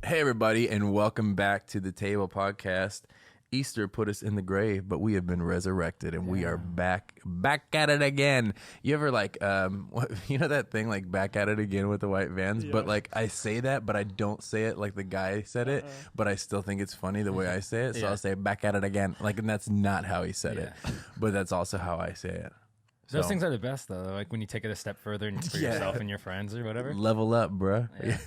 Hey, everybody, and welcome back to the Table Podcast. Easter put us in the grave, but we have been resurrected, and we are back at it again. You ever you know that thing like back at it again with the white vans? Yeah. But like I say that, but I don't say it like the guy said it, but I still think it's funny the way I say it. So I'll say back at it again, like, and that's not how he said it, but that's also how I say it. Those things are the best, though. Like when you take it a step further and for yourself and your friends or whatever. Level up, bruh. Yeah.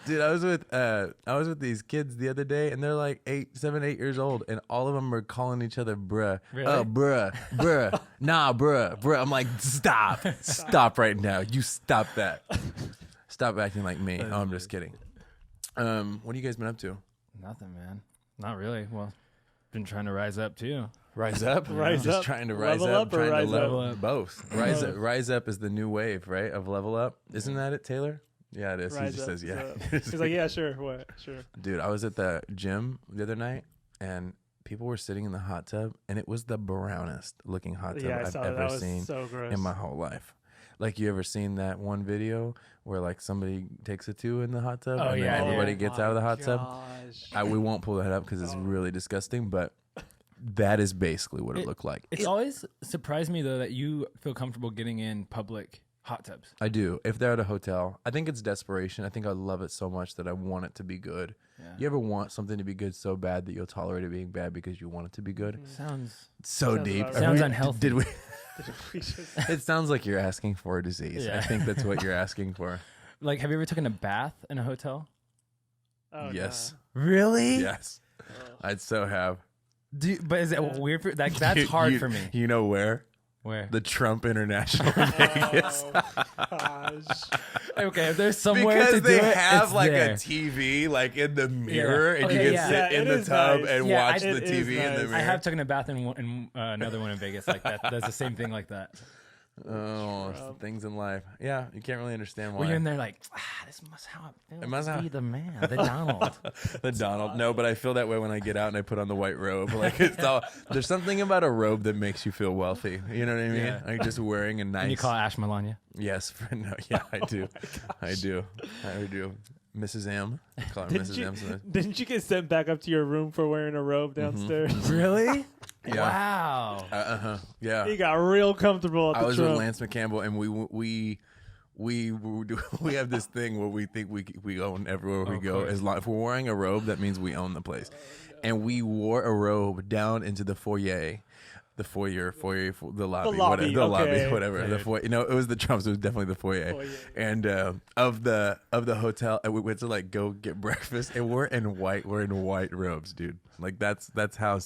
Dude, I was with these kids the other day, and they're like 7, 8 years old, and all of them are calling each other bruh. Really? Oh, bruh, nah, bruh. I'm like, stop right now. You stop that. Stop acting like me. Oh, I'm just kidding. What have you guys been up to? Nothing, man. Not really. Well, been trying to rise up too. Rise up? Rise just up. trying to rise Level up, or trying rise to level up? up. Both. Rise up is the new wave, right? Of level up. Isn't that it, Taylor? Yeah, it is. Rise He just up, says, yeah. He's like, yeah, sure. What? Sure. Dude, I was at the gym the other night, and people were sitting in the hot tub, and it was the brownest looking hot tub I've ever seen in my whole life. Like, you ever seen that one video where like somebody takes a two in the hot tub and then everybody gets out of the hot tub? We won't pull that up because it's really disgusting, but that is basically what it looked like. It's always surprised me, though, that you feel comfortable getting in public hot tubs. I do. If they're at a hotel, I think it's desperation. I think I love it so much that I want it to be good. Yeah. You ever want something to be good so bad that you'll tolerate it being bad because you want it to be good? Sounds deep. Sounds unhealthy. Did we? It sounds like you're asking for a disease. Yeah. I think that's what you're asking for. Like, have you ever taken a bath in a hotel? Oh, yes. No. Really? Yes. I'd so have. But is it weird? That's hard for me. You know where? Where? The Trump International in Vegas. Gosh. Okay, if there's somewhere because to they do it, have it's like there. a TV like in the mirror, and you can sit in the tub and Yeah, watch the TV in the mirror. I have taken a bath in another one in Vegas like that. Does the same thing like that. Oh, things in life. Yeah, you can't really understand why. Well, you're in there like, this must how it feels. It must be the man, the Donald. The Donald. No, but I feel that way when I get out and I put on the white robe. Like there's something about a robe that makes you feel wealthy. You know what I mean? Yeah. Like just wearing a nice. And you call Ash Melania? Yes, I do. I do. Mrs. M. I call her Mrs. M. Didn't you get sent back up to your room for wearing a robe downstairs? Mm-hmm. Really? Yeah. Wow. Yeah. He got real comfortable at the I was Trump. with Lance McCampbell, and we have this thing where we think we own everywhere we go. As long if we're wearing a robe, that means we own the place. And we wore a robe down into the foyer. The lobby, whatever. The foyer, it was the Trumps. It was definitely the foyer. And of the hotel, we went to like go get breakfast, and we're in white robes, dude. Like that's how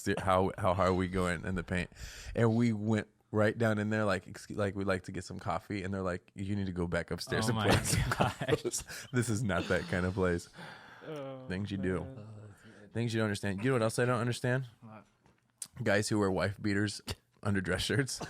hard we go in the paint. And we went right down in there, like we'd like to get some coffee, and they're like, you need to go back upstairs and play some clothes. This is not that kind of place. Things you do, things you don't understand. You know what else I don't understand? Guys who wear wife beaters under dress shirts,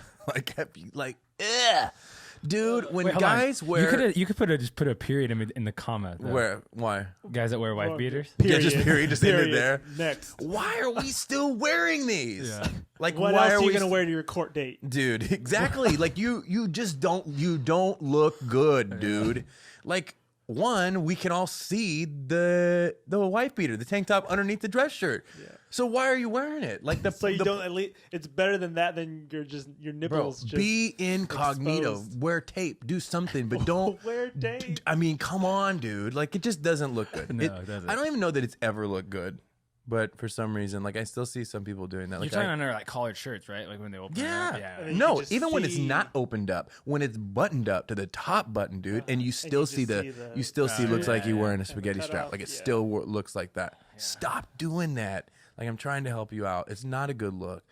dude. When guys wear, you could put a period in the comma. Where? Why? Guys that wear wife beaters. Period. Yeah, just period. Just end it there. Next. Why are we still wearing these? Yeah. Like, what else are you gonna wear to your court date, dude? Exactly. Like you just don't look good, dude. Like. One, we can all see the wife beater, the tank top underneath the dress shirt. Yeah. So why are you wearing it? Like don't at least it's better than that. Than your nipples. Bro, be incognito. Exposed. Wear tape. Do something, but don't wear tape. I mean, come on, dude. Like it just doesn't look good. No, it doesn't. I don't even know that it's ever looked good. But for some reason, like I still see some people doing that. You're like talking under like collared shirts, right? Like when they open. Yeah. Yeah. No, even when it's not opened up, when it's buttoned up to the top button, dude, and you still see looks like you're wearing a spaghetti strap. Like it still looks like that. Yeah. Stop doing that. Like I'm trying to help you out. It's not a good look.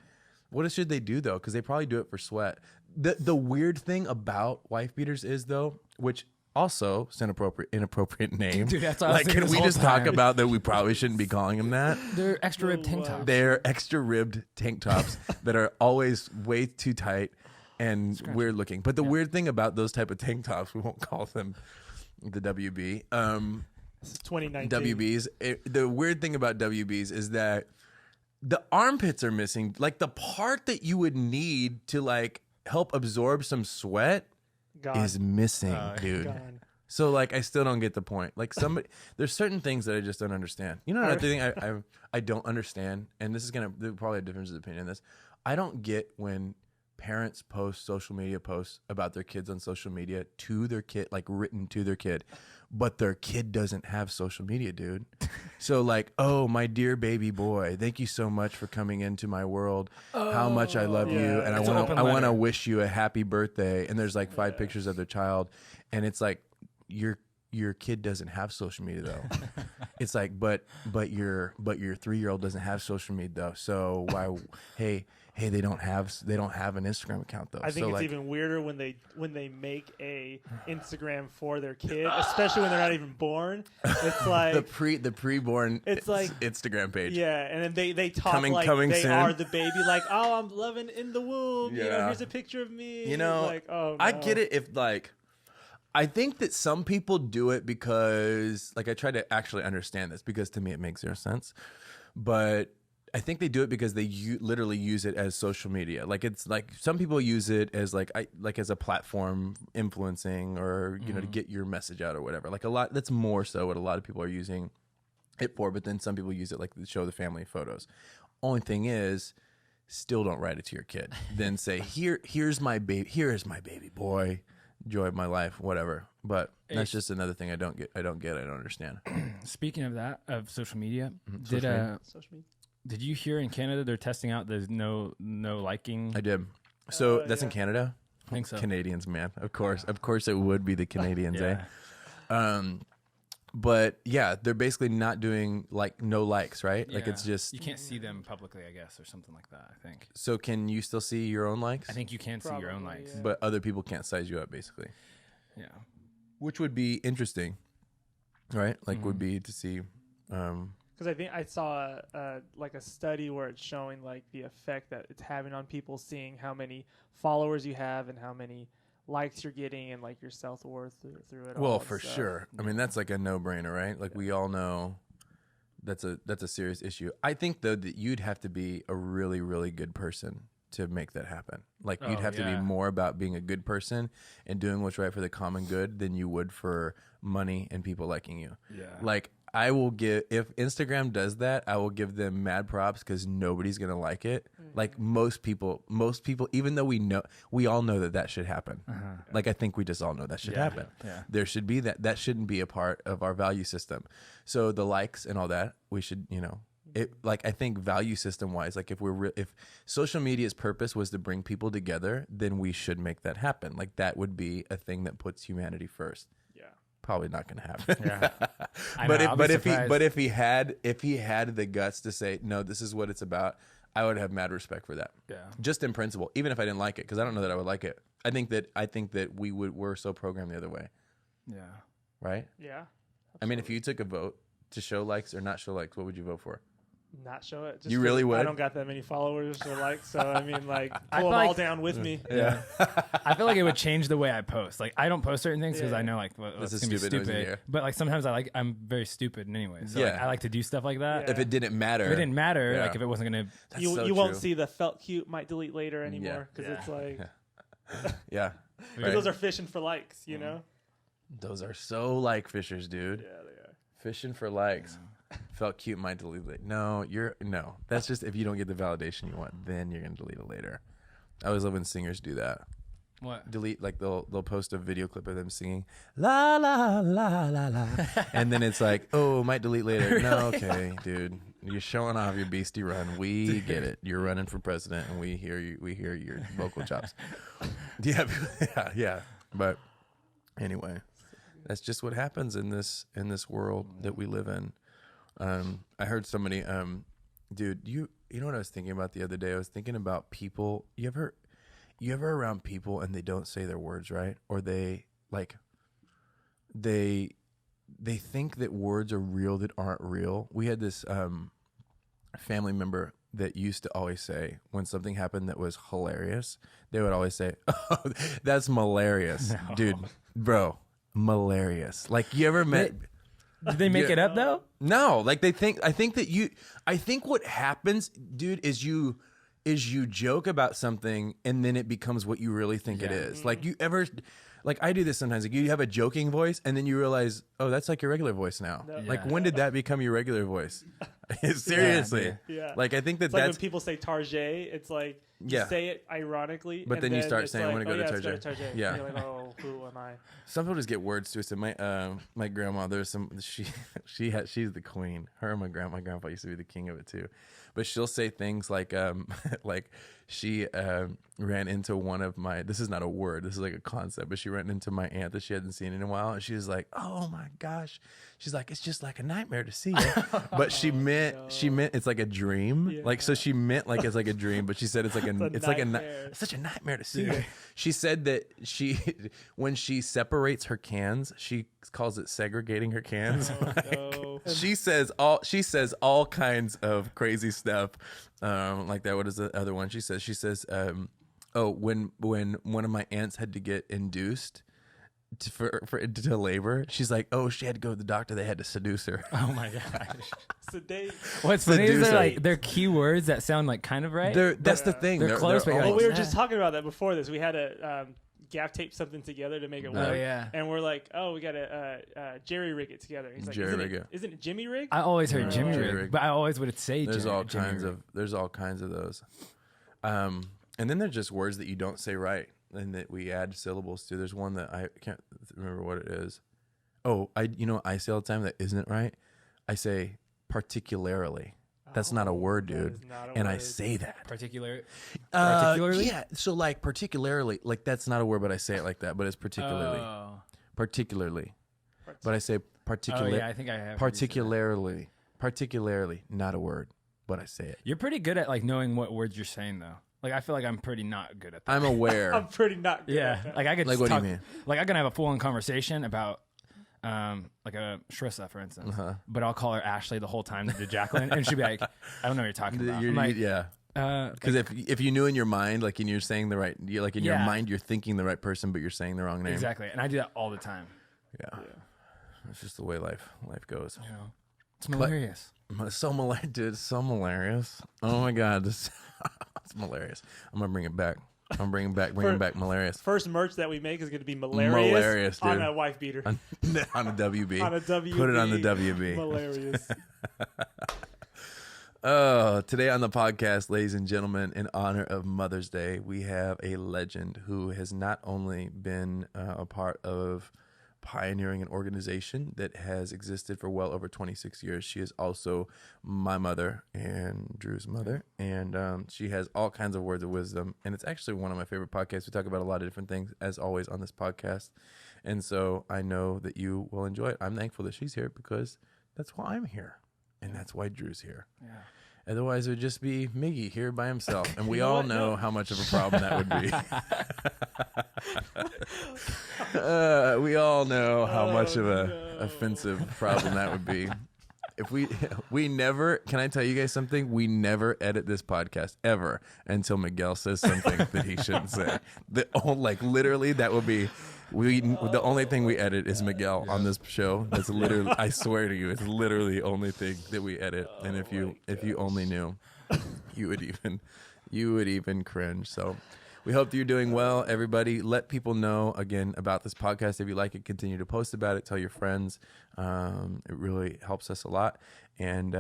What should they do though? Because they probably do it for sweat. The weird thing about wife beaters is though, which. Also, it's an inappropriate name. Dude, that's what I was can we just talk about that? We probably shouldn't be calling them that. They're extra ribbed tank tops. They're extra ribbed tank tops that are always way too tight and weird looking. But the weird thing about those type of tank tops, we won't call them the WB. This is 2019. WBs. The weird thing about WBs is that the armpits are missing. Like the part that you would need to like help absorb some sweat is missing, dude. Gone. So like, I still don't get the point. Like there's certain things that I just don't understand. You know, another thing I don't understand, and this is there's probably a difference of opinion in this. I don't get when parents post social media posts about their kids on social media to their kid, like written to their kid, but their kid doesn't have social media, dude. So like, oh, my dear baby boy, thank you so much for coming into my world. How much I love you, and I want to wish you a happy birthday. And there's like 5 pictures of their child, and it's like your kid doesn't have social media though. It's like, but your 3-year-old doesn't have social media though. So why? Hey, they don't have an Instagram account though. I think it's even weirder when they make a Instagram for their kid, especially when they're not even born. It's like the preborn. It's like Instagram page. Yeah, and then they talk coming they soon. Are the baby. Like, oh, I'm loving in the womb. Yeah. You know, here's a picture of me. You know, like, oh, no. I get it if like. I think that some people do it because, like, I try to actually understand this because to me it makes zero sense. But I think they do it because they literally use it as social media. Like, it's like some people use it as like as a platform influencing or, you know, to get your message out or whatever. Like that's more so what a lot of people are using it for. But then some people use it like to show the family photos. Only thing is, still don't write it to your kid. Then say, here's my baby boy. Joy of my life, whatever. But that's just another thing I don't understand. Speaking of that, of social media, Social media. did you hear in Canada they're testing out the no liking? I did. So that's in Canada? I think so. Canadians, man. Of course it would be the Canadians, Yeah. But yeah, they're basically not doing like no likes, right? Like it's just you can't see them publicly, I guess, or something like that. I think. So can you still see your own likes? I think you can see your own likes, yeah. But other people can't size you up, basically. Yeah. Which would be interesting, right? Like would be to see. Because I think I saw like a study where it's showing like the effect that it's having on people, seeing how many followers you have and how many likes you're getting and like your self-worth through it all. Well, for sure. I mean, that's like a no-brainer, right? Like we all know that's a serious issue. I think though that you'd have to be a really, really good person to make that happen. Like you'd have to be more about being a good person and doing what's right for the common good than you would for money and people liking you. Yeah. Like I will if Instagram does that, I will give them mad props because nobody's going to like it. Like most people, even though we all know that should happen. Like I think we just all know that should happen. Yeah. There should be that shouldn't be a part of our value system. So the likes and all that, we should, you know, I think value system wise, like if social media's purpose was to bring people together, then we should make that happen. Like that would be a thing that puts humanity first. Probably not going to happen. Yeah. But if he had the guts to say no, this is what it's about, I would have mad respect for that. Yeah. Just in principle, even if I didn't like it, because I don't know that I would like it. I think that we're so programmed the other way. Yeah. Right. Yeah. Absolutely. I mean, if you took a vote to show likes or not show likes, what would you vote for? Not show it. Just you really would? I don't got that many followers or likes, so I mean, like, pull them all down with me. Yeah. I feel like it would change the way I post. Like, I don't post certain things because I know, like, this is gonna be stupid. But like, sometimes I'm very stupid anyway. So like, I like to do stuff like that. Yeah. If it didn't matter, like if it wasn't gonna, you won't see the felt cute might delete later anymore because it's like, those are fishing for likes, you know. Those are so like fishers, dude. Yeah, they are fishing for likes. Yeah. Felt cute, might delete it. No, that's just if you don't get the validation you want, then you're gonna delete it later. I always love when singers do that. What? Delete, like they'll post a video clip of them singing la la la la la, and then it's like, oh, might delete later. Really? No, okay, dude, you're showing off your beastie run. We get it. You're running for president, and we hear you. We hear your vocal chops. Yeah. But anyway, that's just what happens in this world that we live in. I heard somebody, dude, you know what I was thinking about the other day? I was thinking about people. You ever around people and they don't say their words right, or they think that words are real that aren't real. We had this family member that used to always say when something happened that was hilarious, they would always say, "Oh, that's malarious." No. Dude, bro, malarious. Like, you ever met? Did they make it up though? No, like I think what happens, dude, is you joke about something and then it becomes what you really think it is. Like, you ever, Like I do this sometimes. Like you have a joking voice, and then you realize, oh, that's like your regular voice now. No. Like when did that become your regular voice? Seriously. Yeah. Like I think it's like when people say Tarjay, it's like you say it ironically, but then you start saying, like, "I want to go to Tarjay." Yeah. And you're like, oh, who am I? Some people just get words twisted. My grandma, she's the queen. Her and my grandpa used to be the king of it too. But she'll say things like like she ran into one of my, this is not a word, this is like a concept, but she ran into my aunt that she hadn't seen in a while, and she was like, oh my gosh, she's like, it's just like a nightmare to see you. But she meant it's like a dream. Like, so she meant like it's like a dream, but she said it's like it's such a nightmare to see you. She said that when she separates her cans, she calls it segregating her cans. She says all kinds of crazy stuff like that. What is the other one? She says when one of my aunts had to get induced to labor, she's like, oh, she had to go to the doctor, they had to seduce her. Oh my gosh. Sedate. What's funny is they're keywords that sound like kind of right. That's the thing. They're close. But we were just talking about that before this. We had a gaff tape something together to make it work. And we're like, oh, we got to jerry rig it together. He's like, isn't it Jimmy rig? I always heard Jimmy rig, but I always would say there's all kinds of those. And then there's just words that you don't say right and that we add syllables to. There's one that I can't remember what it is. Oh, I say all the time that isn't right. I say particularly. That's not a word, dude. And I say that. Particularly? Yeah. So like particularly, like that's not a word, but I say it like that. But it's particularly. Particularly. But I say particularly. Oh, yeah, I think I have. Particularly, not a word, but I say it. You're pretty good at like knowing what words you're saying though. Like I feel like I'm pretty not good at that. I'm aware. I'm pretty not good at that. Like I could like just what do you mean? Like I can have a full-on conversation about like a Shrissa, for instance, but I'll call her Ashley the whole time to Jacqueline, and she'll be like, "I don't know what you're talking about." I'm like, because if you knew in your mind, like, and you're saying the right, like in your mind, you're thinking the right person, but you're saying the wrong name. Exactly, and I do that all the time. Yeah. It's just the way life goes. Yeah. It's hilarious. So hilarious, dude. So hilarious. Oh my god, it's hilarious. I'm gonna bring it back. I'm bringing back Malarious. First merch that we make is going to be Malarious dude. On a wife beater. on a WB. On a WB. Put it on the WB. Malarious. Oh, today on the podcast, ladies and gentlemen, in honor of Mother's Day, we have a legend who has not only been a part of pioneering an organization that has existed for well over 26 years. She is also my mother and Drew's mother, and she has all kinds of words of wisdom, and it's actually one of my favorite podcasts. We talk about a lot of different things, as always, on this podcast, and so I know that you will enjoy it. I'm thankful that she's here because that's why I'm here, and that's why Drew's here. Yeah. Otherwise, it would just be Miggy here by himself, and we all know how much of a problem that would be. We all know how much of a offensive problem that would be. If we never, can I tell you guys something? We never edit this podcast ever until Miguel says something that he shouldn't say. Literally, that would be. The only thing we edit is Miguel on this show. That's literally, I swear to you, it's literally the only thing that we edit. And if you only knew, you would even cringe. So we hope that you're doing well, everybody. Let people know again about this podcast. If you like it, continue to post about it. Tell your friends. It really helps us a lot. And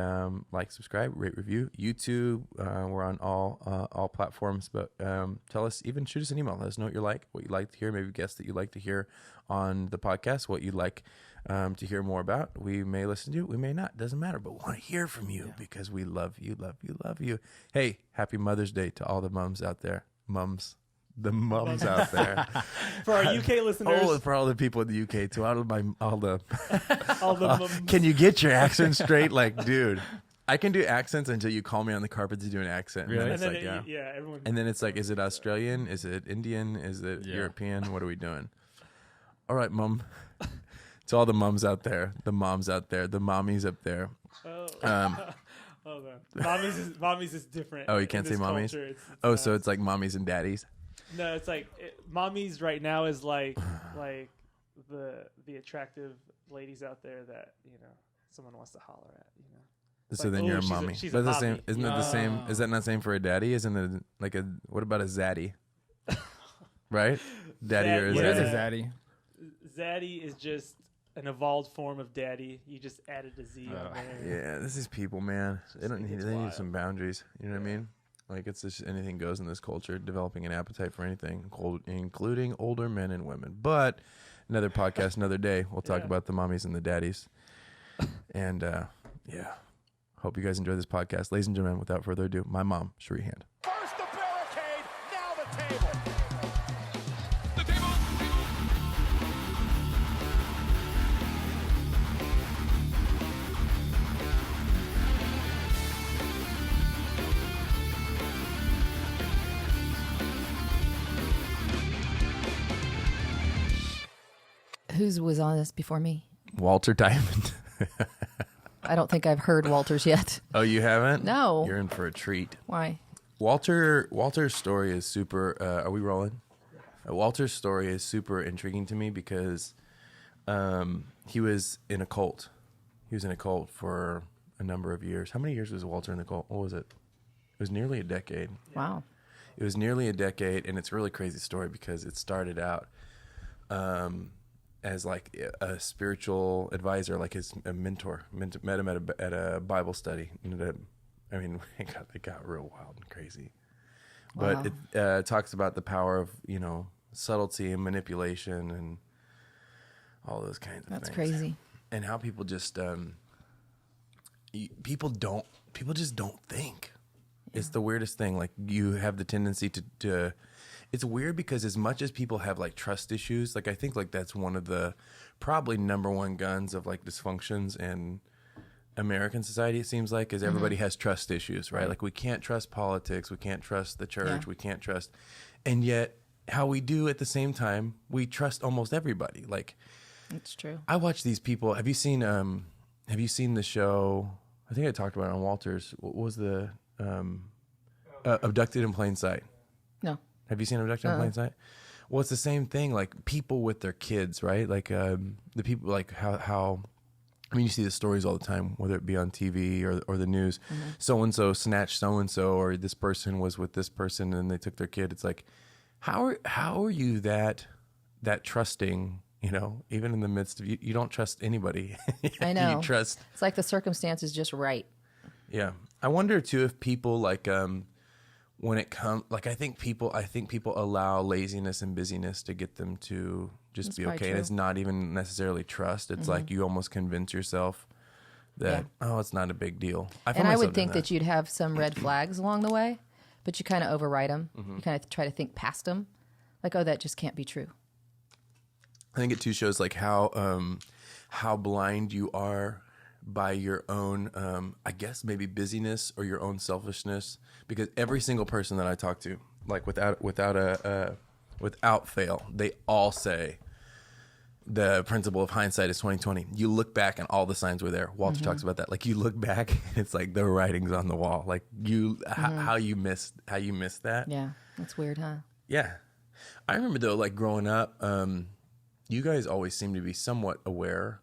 like, subscribe, rate, review. YouTube, we're on all platforms. But tell us, even shoot us an email. Let us know what you like to hear. Maybe guests that you'd like to hear on the podcast. What you'd like to hear more about. We may listen to you. We may not. Doesn't matter. But we want to hear from you because we love you, love you, love you. Hey, happy Mother's Day to all the moms out there. The mums out there. For our UK listeners. Oh, for all the people in the UK too. All the mums. Can you get your accent straight? Like, dude, I can do accents until you call me on the carpet to do an accent. Really? And then it's everyone. And then it's like, is it Australian? Is it Indian? Is it European? What are we doing? All right, mum. To all the mums out there, the moms out there, the mommies up there. Hold on. Mommies is different. Oh, you can't say mommies? It's so it's like mommies and daddies? No, it's like mommies right now is like the attractive ladies out there that, someone wants to holler at, So then you're a mommy. She's That's a the same. mommy. Isn't it the same? Is that not the same for a daddy? Isn't it what about a zaddy? right? Daddy or What is a zaddy? Zaddy is just an evolved form of daddy. You just added a Z on there. Yeah, this is people, man. They need some boundaries. You know what I mean? Like, it's just anything goes in this culture, developing an appetite for anything, including older men and women. But another podcast, another day. We'll talk about the mommies and the daddies. And, hope you guys enjoy this podcast. Ladies and gentlemen, without further ado, my mom, Cherie Hand. First the barricade, now the table. Whose was on this before me? Walter Diamond. I don't think I've heard Walter's yet. Oh, you haven't? No. You're in for a treat. Why? Walter's story is super. Are we rolling? Walter's story is super intriguing to me because he was in a cult. He was in a cult for a number of years. How many years was Walter in the cult? What was it? It was nearly a decade. Wow. It was nearly a decade, and it's a really crazy story because it started out as like a spiritual advisor, like a mentor. Met him at a Bible study. It got real wild and crazy. But Wow. it talks about the power of, subtlety and manipulation and all those kinds of things. That's crazy. And how people just people just don't think. Yeah. It's the weirdest thing. Like, you have the tendency to it's weird because as much as people have like trust issues, like I think like that's one of the probably number one guns of like dysfunctions in American society, it seems like, is everybody has trust issues, right? Like, we can't trust politics, we can't trust the church, we can't trust, and yet how we do at the same time, we trust almost everybody. Like, It's true. I watch these people. Have you seen the show? I think I talked about it on Walters. What was the Abducted in Plain Sight? No. Have you seen Abducted in Plain Sight? Well, it's the same thing. Like, people with their kids, right? Like the people, like how. I mean, you see the stories all the time, whether it be on TV or the news. So and so snatched so and so, or this person was with this person and they took their kid. It's like, how are you that trusting? Even in the midst of you don't trust anybody. I know. You trust. It's like the circumstance is just right. Yeah, I wonder too if people like when it comes, like I think people allow laziness and busyness to get them to just That's be probably okay. And true. it's not even necessarily trust. It's like you almost convince yourself that it's not a big deal. And I would think that you'd have some red flags along the way, but you kind of override them. You kind of try to think past them, like, oh, that just can't be true. I think it too shows like how blind you are by your own, I guess maybe busyness or your own selfishness. Because every single person that I talk to, like without fail, they all say the principle of hindsight is 20/20. You look back and all the signs were there. Walter talks about that. Like, you look back, it's like the writing's on the wall. Like, how you missed that. Yeah, that's weird, huh? Yeah, I remember though, like growing up. You guys always seem to be somewhat aware,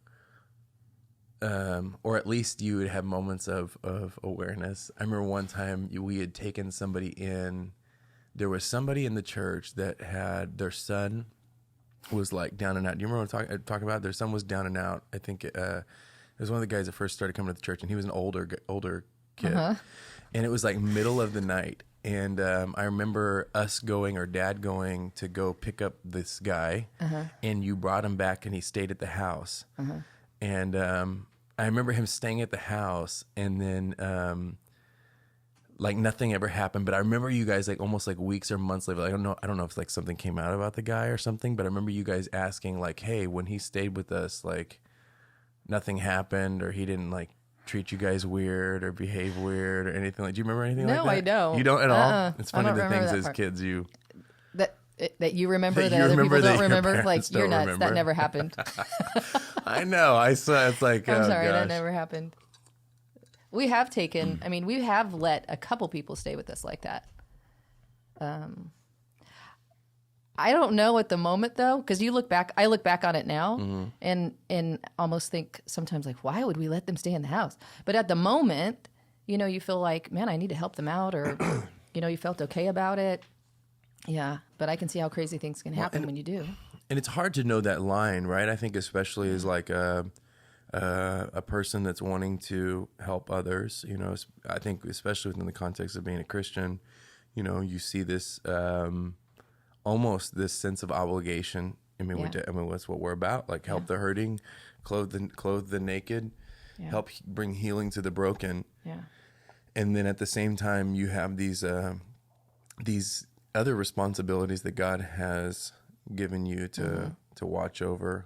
or at least you would have moments of awareness. I remember one time we had taken somebody in. There was somebody in the church that had their son was like down and out. Do you remember what I'm talking about? Their son was down and out. I think it was one of the guys that first started coming to the church, and he was an older kid. And it was like middle of the night. And I remember us Dad going to go pick up this guy, and you brought him back, and he stayed at the house. And I remember him staying at the house, and then like nothing ever happened. But I remember you guys like almost like weeks or months later. Like, I don't know if like something came out about the guy or something. But I remember you guys asking like, "Hey, when he stayed with us, like nothing happened, or he didn't like treat you guys weird or behave weird or anything like." Do you remember anything like that? No, I don't. You don't at all? It's funny the things as part. kids you that you remember that that you other remember people that don't your remember. Like, parents you're don't nuts. remember. That never happened. I know. I saw it's like I'm oh, sorry, gosh. that never happened. We have taken. I mean, we have let a couple people stay with us like that. I don't know at the moment though, because I look back on it now and almost think sometimes like, why would we let them stay in the house? But at the moment, you feel like, man, I need to help them out, or you felt okay about it. Yeah, but I can see how crazy things can happen when you do. And it's hard to know that line, right? I think especially as like a person that's wanting to help others, you know, I think especially within the context of being a Christian, you know, you see this almost this sense of obligation. I mean, that's what we're about, like help the hurting, clothe the naked, help bring healing to the broken. Yeah. And then at the same time, you have these other responsibilities that God has given you to watch over.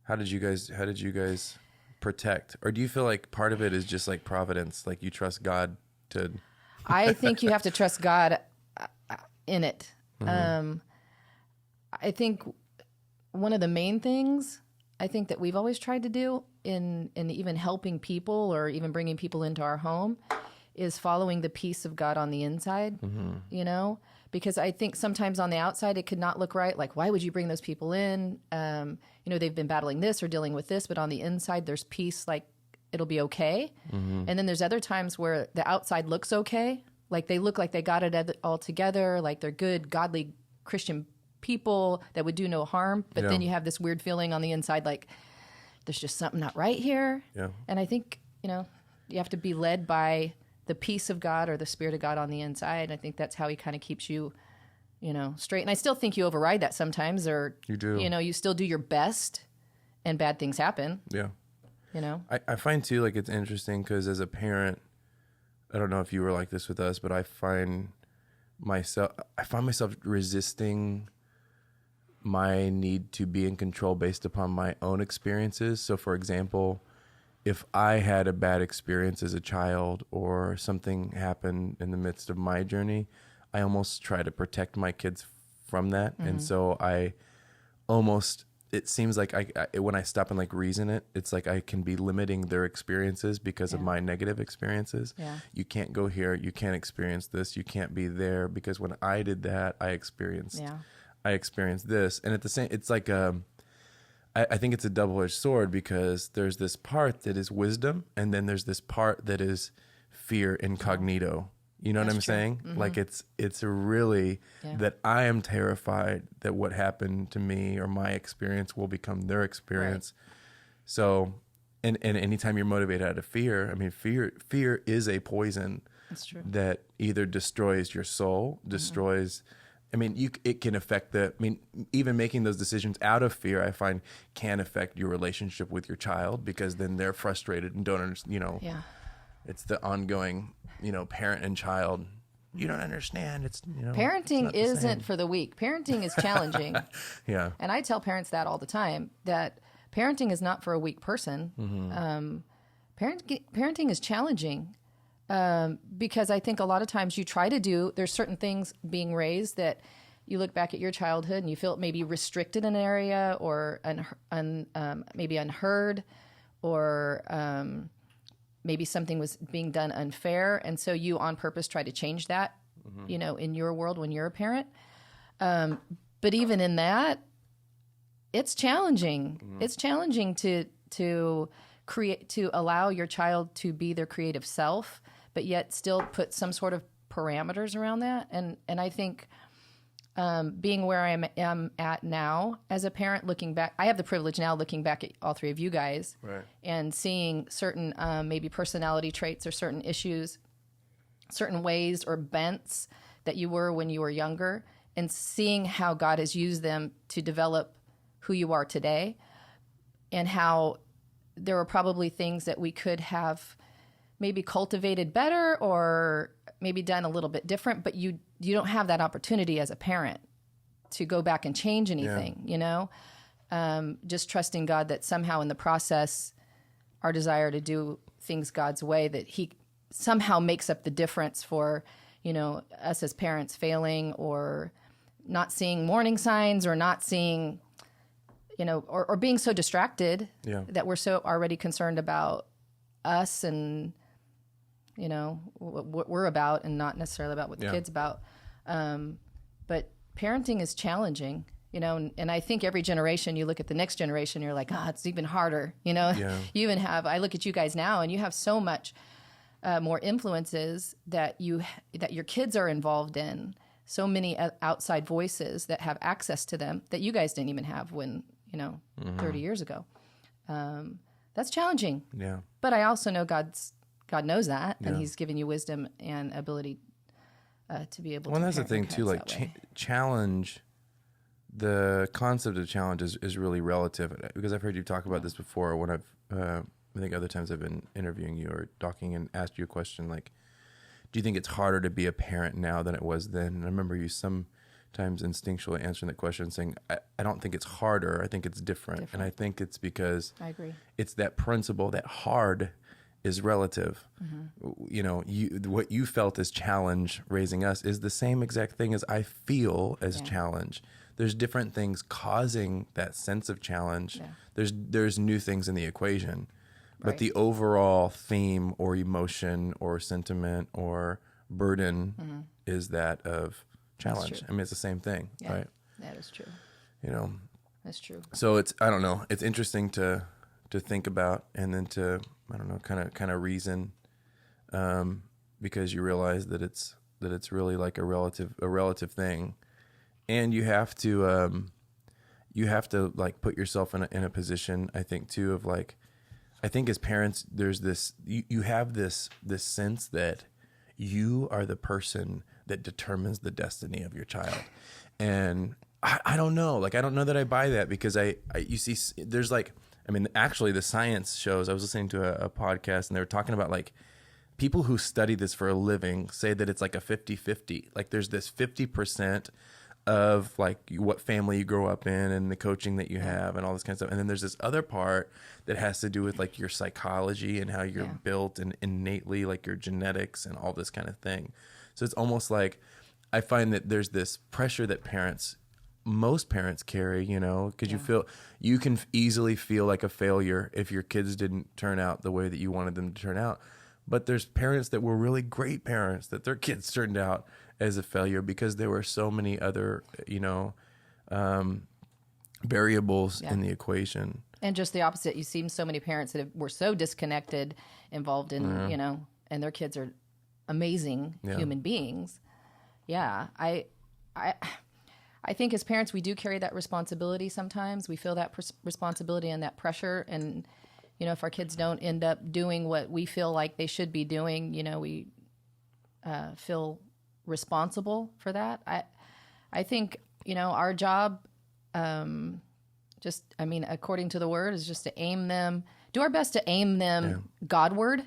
How did you guys protect, or do you feel like part of it is just like providence, like you trust God to? I think you have to trust God in it. I think one of the main things I think that we've always tried to do in even helping people or even bringing people into our home is following the peace of God on the inside, you know, because I think sometimes on the outside it could not look right. Like, why would you bring those people in? You know, they've been battling this or dealing with this, but on the inside there's peace, like it'll be okay. And then there's other times where the outside looks okay. Like they look like they got it all together, like they're good, godly Christian people that would do no harm. But then you have this weird feeling on the inside, like there's just something not right here. Yeah. And I think, you know, you have to be led by the peace of God or the Spirit of God on the inside. I think that's how he kind of keeps you, you know, straight. And I still think you override that sometimes, or you do. You know, you still do your best and bad things happen. Yeah. You know? I find too, like it's interesting because as a parent, I don't know if you were like this with us, but I find myself resisting my need to be in control based upon my own experiences. So for example, if I had a bad experience as a child or something happened in the midst of my journey, I almost try to protect my kids from that. And so it seems like when I stop and like reason it, it's like I can be limiting their experiences because of my negative experiences. Yeah. You can't go here. You can't experience this. You can't be there because when I did that, I experienced this. And at the same, it's like, I think it's a double-edged sword because there's this part that is wisdom and then there's this part that is fear incognito. You know what I'm saying? Like it's really that I am terrified that what happened to me or my experience will become their experience. Right. So, and anytime you're motivated out of fear, I mean, fear is a poison that either destroys your soul, destroys. I mean, it can affect even making those decisions out of fear, I find can affect your relationship with your child because then they're frustrated and don't understand, you know. Yeah. It's the ongoing, you know, parent and child. You don't understand. It's, you know, parenting isn't for the weak. Parenting is challenging. Yeah. And I tell parents that all the time, that parenting is not for a weak person. Parenting is challenging because I think a lot of times you try to do, there's certain things being raised that you look back at your childhood and you feel it may be restricted in an area or maybe unheard or maybe something was being done unfair. And so you on purpose try to change that, you know, in your world when you're a parent. But even in that, it's challenging. It's challenging to allow your child to be their creative self, but yet still put some sort of parameters around that. And I think being where I am at now as a parent, looking back, I have the privilege now looking back at all three of you guys and seeing certain maybe personality traits or certain issues, certain ways or bents that you were when you were younger, and seeing how God has used them to develop who you are today, and how there were probably things that we could have maybe cultivated better or maybe done a little bit different, but you don't have that opportunity as a parent to go back and change anything, you know? Just trusting God that somehow in the process, our desire to do things God's way, that he somehow makes up the difference for, you know, us as parents failing or not seeing warning signs or not seeing, you know, or being so distracted that we're so already concerned about us and, you know, what we're about and not necessarily about what the kid's about. But parenting is challenging, you know, and I think every generation, you look at the next generation, you're like, it's even harder, you know. You even have, I look at you guys now and you have so much more influences that your kids are involved in so many outside voices that have access to them that you guys didn't even have when, 30 years ago. That's challenging. Yeah. But I also know God knows that, and He's given you wisdom and ability to be able to. Well, that's the thing too. Like challenge, the concept of challenge is really relative, because I've heard you talk about this before when I think other times I've been interviewing you or talking and asked you a question like, do you think it's harder to be a parent now than it was then? And I remember you sometimes instinctually answering that question saying, I don't think it's harder. I think it's different. And I think it's because I agree. It's that principle that hard is relative. Mm-hmm. What you felt as challenge raising us is the same exact thing as I feel as challenge. There's different things causing that sense of challenge. Yeah. There's new things in the equation. But the overall theme or emotion or sentiment or burden is that of challenge. I mean, it's the same thing, right? That is true. That's true. So I don't know. It's interesting to think about, and then to, I don't know, kind of reason, because you realize that it's really like a relative thing, and you have to like put yourself in a position, I think too, of like, I think as parents, there's this, you have this sense that you are the person that determines the destiny of your child. And I don't know, like, I don't know that I buy that, because you see, there's like, I mean, actually the science shows, I was listening to a podcast and they were talking about like people who study this for a living say that it's like a 50-50. Like there's this 50% of like what family you grow up in and the coaching that you have and all this kind of stuff. And then there's this other part that has to do with like your psychology and how you're built and innately, like your genetics and all this kind of thing. So it's almost like, I find that there's this pressure that most parents carry, because you can easily feel like a failure if your kids didn't turn out the way that you wanted them to turn out. But there's parents that were really great parents that their kids turned out as a failure because there were so many other, variables in the equation. And just the opposite. You see so many parents that were so disconnected, involved in, and their kids are amazing human beings. Yeah. I think as parents, we do carry that responsibility sometimes. We feel that responsibility and that pressure. And, if our kids don't end up doing what we feel like they should be doing, we feel responsible for that. I think, our job, according to the word, is just to do our best to aim them Godward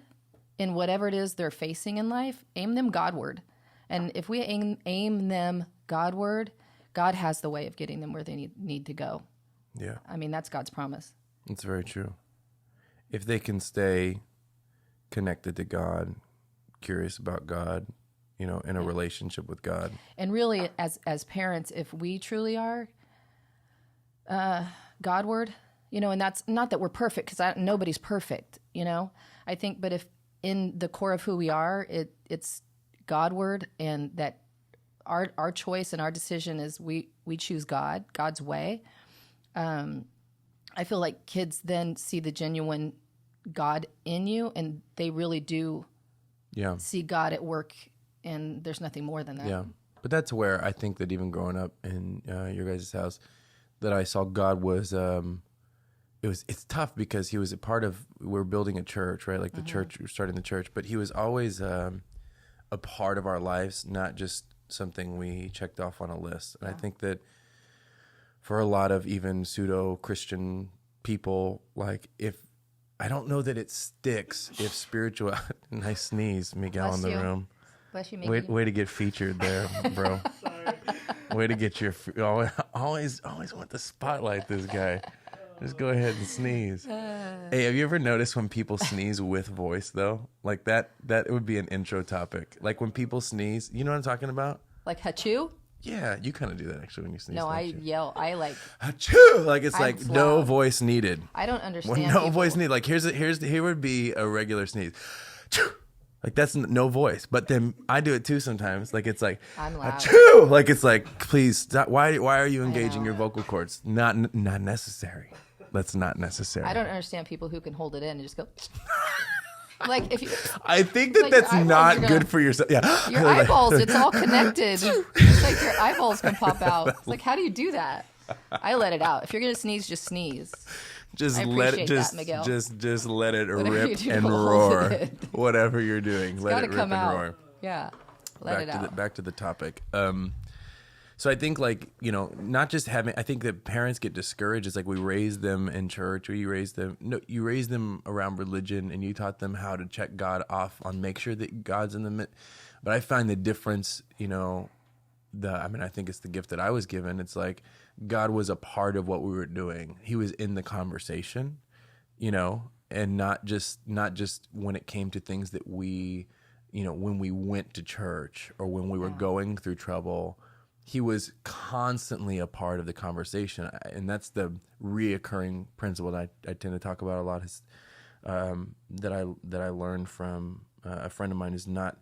in whatever it is they're facing in life. Aim them Godward. And if we aim them Godward, God has the way of getting them where they need to go. Yeah. I mean, that's God's promise. It's very true. If they can stay connected to God, curious about God, in a relationship with God. And really, as parents, if we truly are Godward, and that's not that we're perfect, because nobody's perfect, I think, but if in the core of who we are, it's Godward, and that our choice and our decision is we choose God's way. I feel like kids then see the genuine God in you, and they really do see God at work, and there's nothing more than that. Yeah, but that's where I think that even growing up in your guys' house, that I saw God was, it's tough because he was a part of, we're building a church, right? Like the church, we're starting the church, but he was always a part of our lives, not just something we checked off on a list. And I think that for a lot of even pseudo-Christian people, like I don't know that it sticks if spiritual, nice sneeze, Miguel in the room. Bless you, Mickey. Way to get featured there, bro. Way to get your, always want to spotlight this guy. Just go ahead and sneeze. Hey, have you ever noticed when people sneeze with voice though? Like that would be an intro topic. Like when people sneeze, you know what I'm talking about? Like achoo? Yeah, you kind of do that actually when you sneeze. No, I yell. I like achoo. Like it's like loud. No voice needed. I don't understand. Well, no voice needed. Like here would be a regular sneeze. Achoo. Like that's no voice, but then I do it too sometimes. Like it's like, I'm loud. Achoo! Like it's like, please stop. Why are you engaging your vocal cords? Not necessary. That's not necessary. I don't understand people who can hold it in and just go. Like if you, I think that's not good for yourself. Yeah, your eyeballs, it's all connected. So like your eyeballs can pop out. It's like, how do you do that? I let it out. If you're gonna sneeze, just sneeze. Just I let it appreciate just that, Miguel. just let it Whatever you rip do, and hold roar. it. Whatever you're doing, let Gotta it rip come and out. roar. Yeah, let it out. Back to the topic. So I think, like, you know, not just having, I think that parents get discouraged. It's like we raise them in church, or you raise them around religion, and you taught them how to check God off on, make sure that God's in the midst. But I find the difference, you know, I think it's the gift that I was given. It's like God was a part of what we were doing. He was in the conversation, you know, and not just when it came to things that we, you know, when we went to church or when we were going through trouble. He was constantly a part of the conversation, and that's the reoccurring principle that I tend to talk about a lot. Is that I learned from a friend of mine, is not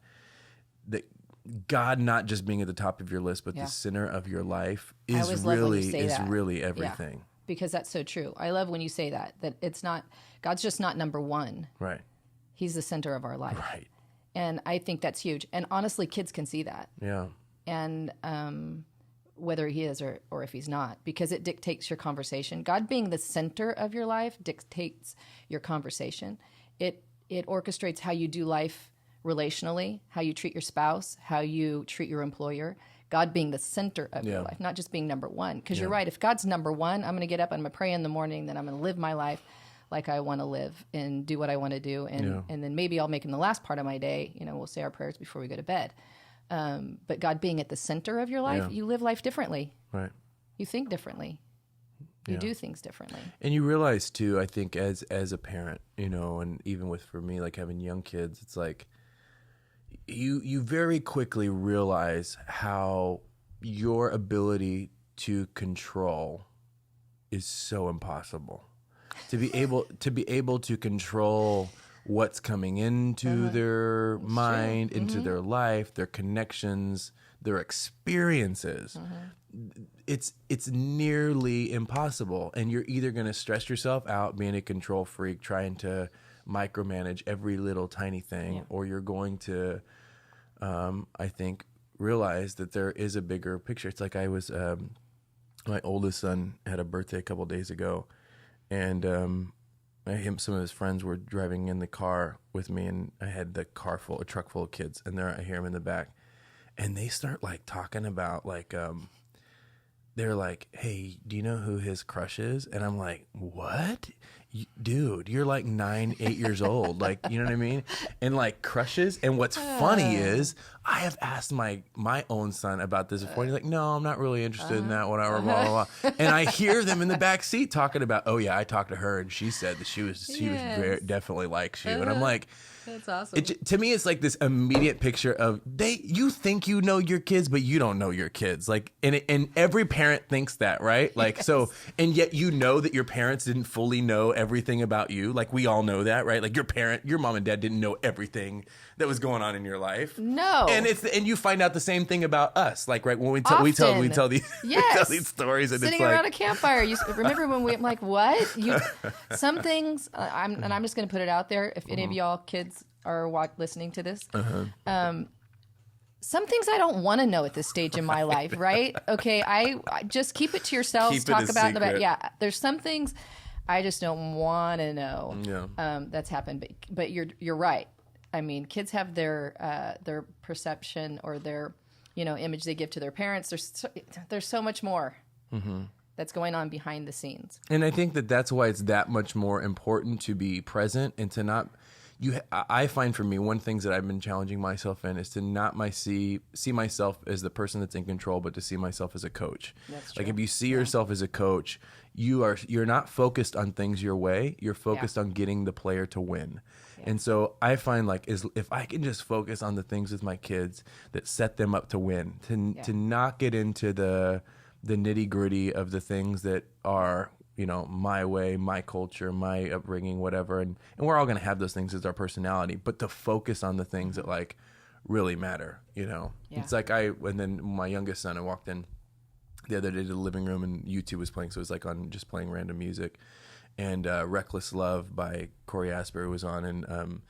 that God not just being at the top of your list, but the center of your life is really everything. Yeah, because that's so true. I love when you say that it's not, God's just not number one. Right. He's the center of our life. Right. And I think that's huge. And honestly, kids can see that. Yeah. And whether he is or if he's not, because it dictates your conversation. God being the center of your life dictates your conversation. It orchestrates how you do life relationally, how you treat your spouse, how you treat your employer. God being the center of your life, not just being number one. Because you're right, if God's number one, I'm going to get up, I'm going to pray in the morning, then I'm going to live my life like I want to live and do what I want to do. And then maybe I'll make him the last part of my day. You know, we'll say our prayers before we go to bed. But God being at the center of your life, you live life differently. Right. You think differently. You do things differently. And you realize too, I think as a parent, you know, and even for me, like having young kids, it's like you very quickly realize how your ability to control is so impossible. To be able to control what's coming into their mind, into their life, their connections, their experiences. It's nearly impossible. And you're either going to stress yourself out being a control freak, trying to micromanage every little tiny thing, or you're going to, I think, realize that there is a bigger picture. It's like I was, my oldest son had a birthday a couple of days ago, and some of his friends were driving in the car with me, and I had a truck full of kids, and there I hear him in the back, and they start like talking about like, they're like, "Hey, do you know who his crush is?" And I'm like, "What? Dude, you're like 8 years old. Like, you know what I mean?" And like crushes. And what's funny is I have asked my own son about this before. And he's like, "No, I'm not really interested in that, whatever, blah, blah, blah." And I hear them in the back seat talking about, "Oh yeah, I talked to her and she said that she was very, definitely likes you." And I'm like, that's awesome. To me, it's like this immediate picture of you think you know your kids, but you don't know your kids. Like, and every parent thinks that, right? Like, so, and yet you know that your parents didn't fully know everything about you. Like, we all know that, right? Like your mom and dad didn't know everything that was going on in your life. No. And you find out the same thing about us. Like, right, when we tell these we tell these stories, and sitting it's around like, a campfire. Remember when I'm like, what? Some things. I'm just going to put it out there. If any of y'all kids are listening to this, some things I don't want to know at this stage in my life. Right? Okay, I just keep it to yourselves. Talk about it. About there's some things I just don't want to know. Yeah. That's happened. But you're right. I mean, kids have their perception or their image they give to their parents. There's so much more that's going on behind the scenes. And I think that's why it's that much more important to be present and to not. I find for me, one thing that I've been challenging myself in is to not see myself as the person that's in control, but to see myself as a coach. That's true. Like if you see yourself as a coach, you're not focused on things your way. You're focused on getting the player to win. Yeah. And so I find if I can just focus on the things with my kids that set them up to win, to not get into the nitty gritty of the things that are, my way, my culture, my upbringing, whatever. And we're all going to have those things as our personality, but to focus on the things that like really matter, Yeah. It's like and then my youngest son, I walked in the other day to the living room and YouTube was playing. So it was like on just playing random music, and Reckless Love by Corey Asbury was on. And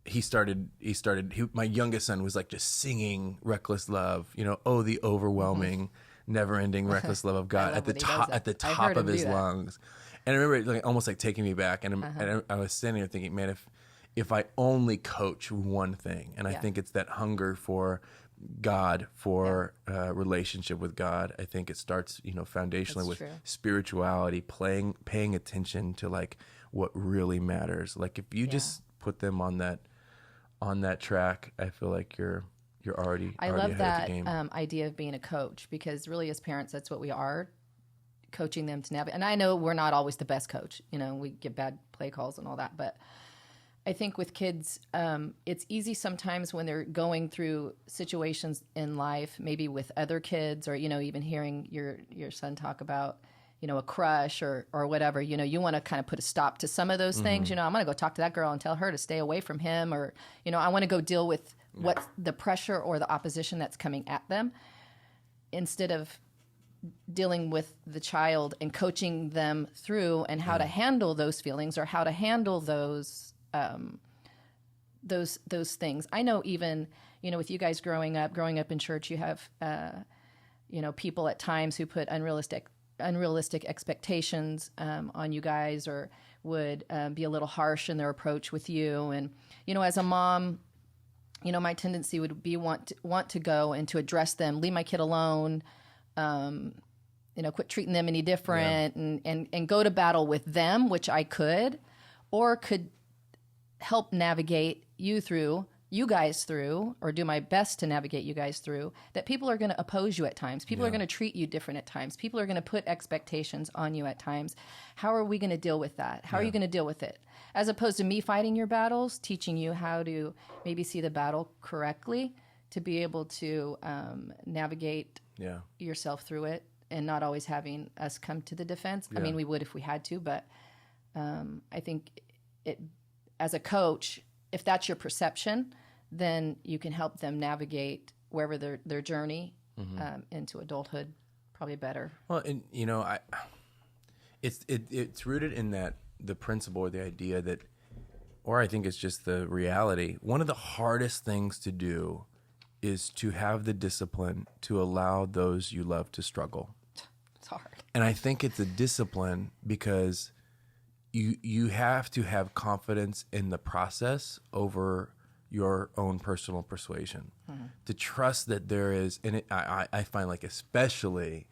my youngest son was like just singing Reckless Love, oh, the overwhelming, never ending reckless love of God at the top of his lungs. And I remember it like almost like taking me back. And I was standing there thinking, man, if I only coach one thing, and I think it's that hunger for God, for relationship with God. I think it starts, foundationally with spirituality, paying attention to like what really matters. Like if you just put them on that track, I feel like you're already I already love ahead that of the game. idea of being a coach, because really as parents, that's what we are, coaching them to navigate. And I know we're not always the best coach. We get bad play calls and all that, but I think with kids, it's easy sometimes when they're going through situations in life, maybe with other kids, or even hearing your son talk about a crush or whatever. You want to kind of put a stop to some of those things. I'm going to go talk to that girl and tell her to stay away from him, or I want to go deal with what's the pressure or the opposition that's coming at them, instead of dealing with the child and coaching them through and how to handle those feelings, or how to handle those things. I know even, with you guys growing up in church, you have, people at times who put unrealistic expectations on you guys, or would be a little harsh in their approach with you. And, as a mom, my tendency would be want to go and to address them, leave my kid alone, quit treating them any different, and go to battle with them, which I could, or could help navigate you guys through, or do my best to navigate you guys through, that people are going to oppose you at times. People are going to treat you different at times. People are going to put expectations on you at times. How are we going to deal with that? How are you going to deal with it? As opposed to me fighting your battles, teaching you how to maybe see the battle correctly, to be able to navigate yourself through it, and not always having us come to the defense. I mean, we would if we had to, but I think it, as a coach, if that's your perception, then you can help them navigate wherever their journey into adulthood probably better. Well, and it's rooted in that the principle or the idea that, or I think it's just the reality. One of the hardest things to do is to have the discipline to allow those you love to struggle. It's hard. And I think it's a discipline because you have to have confidence in the process over your own personal persuasion. To trust that there is, and I find like especially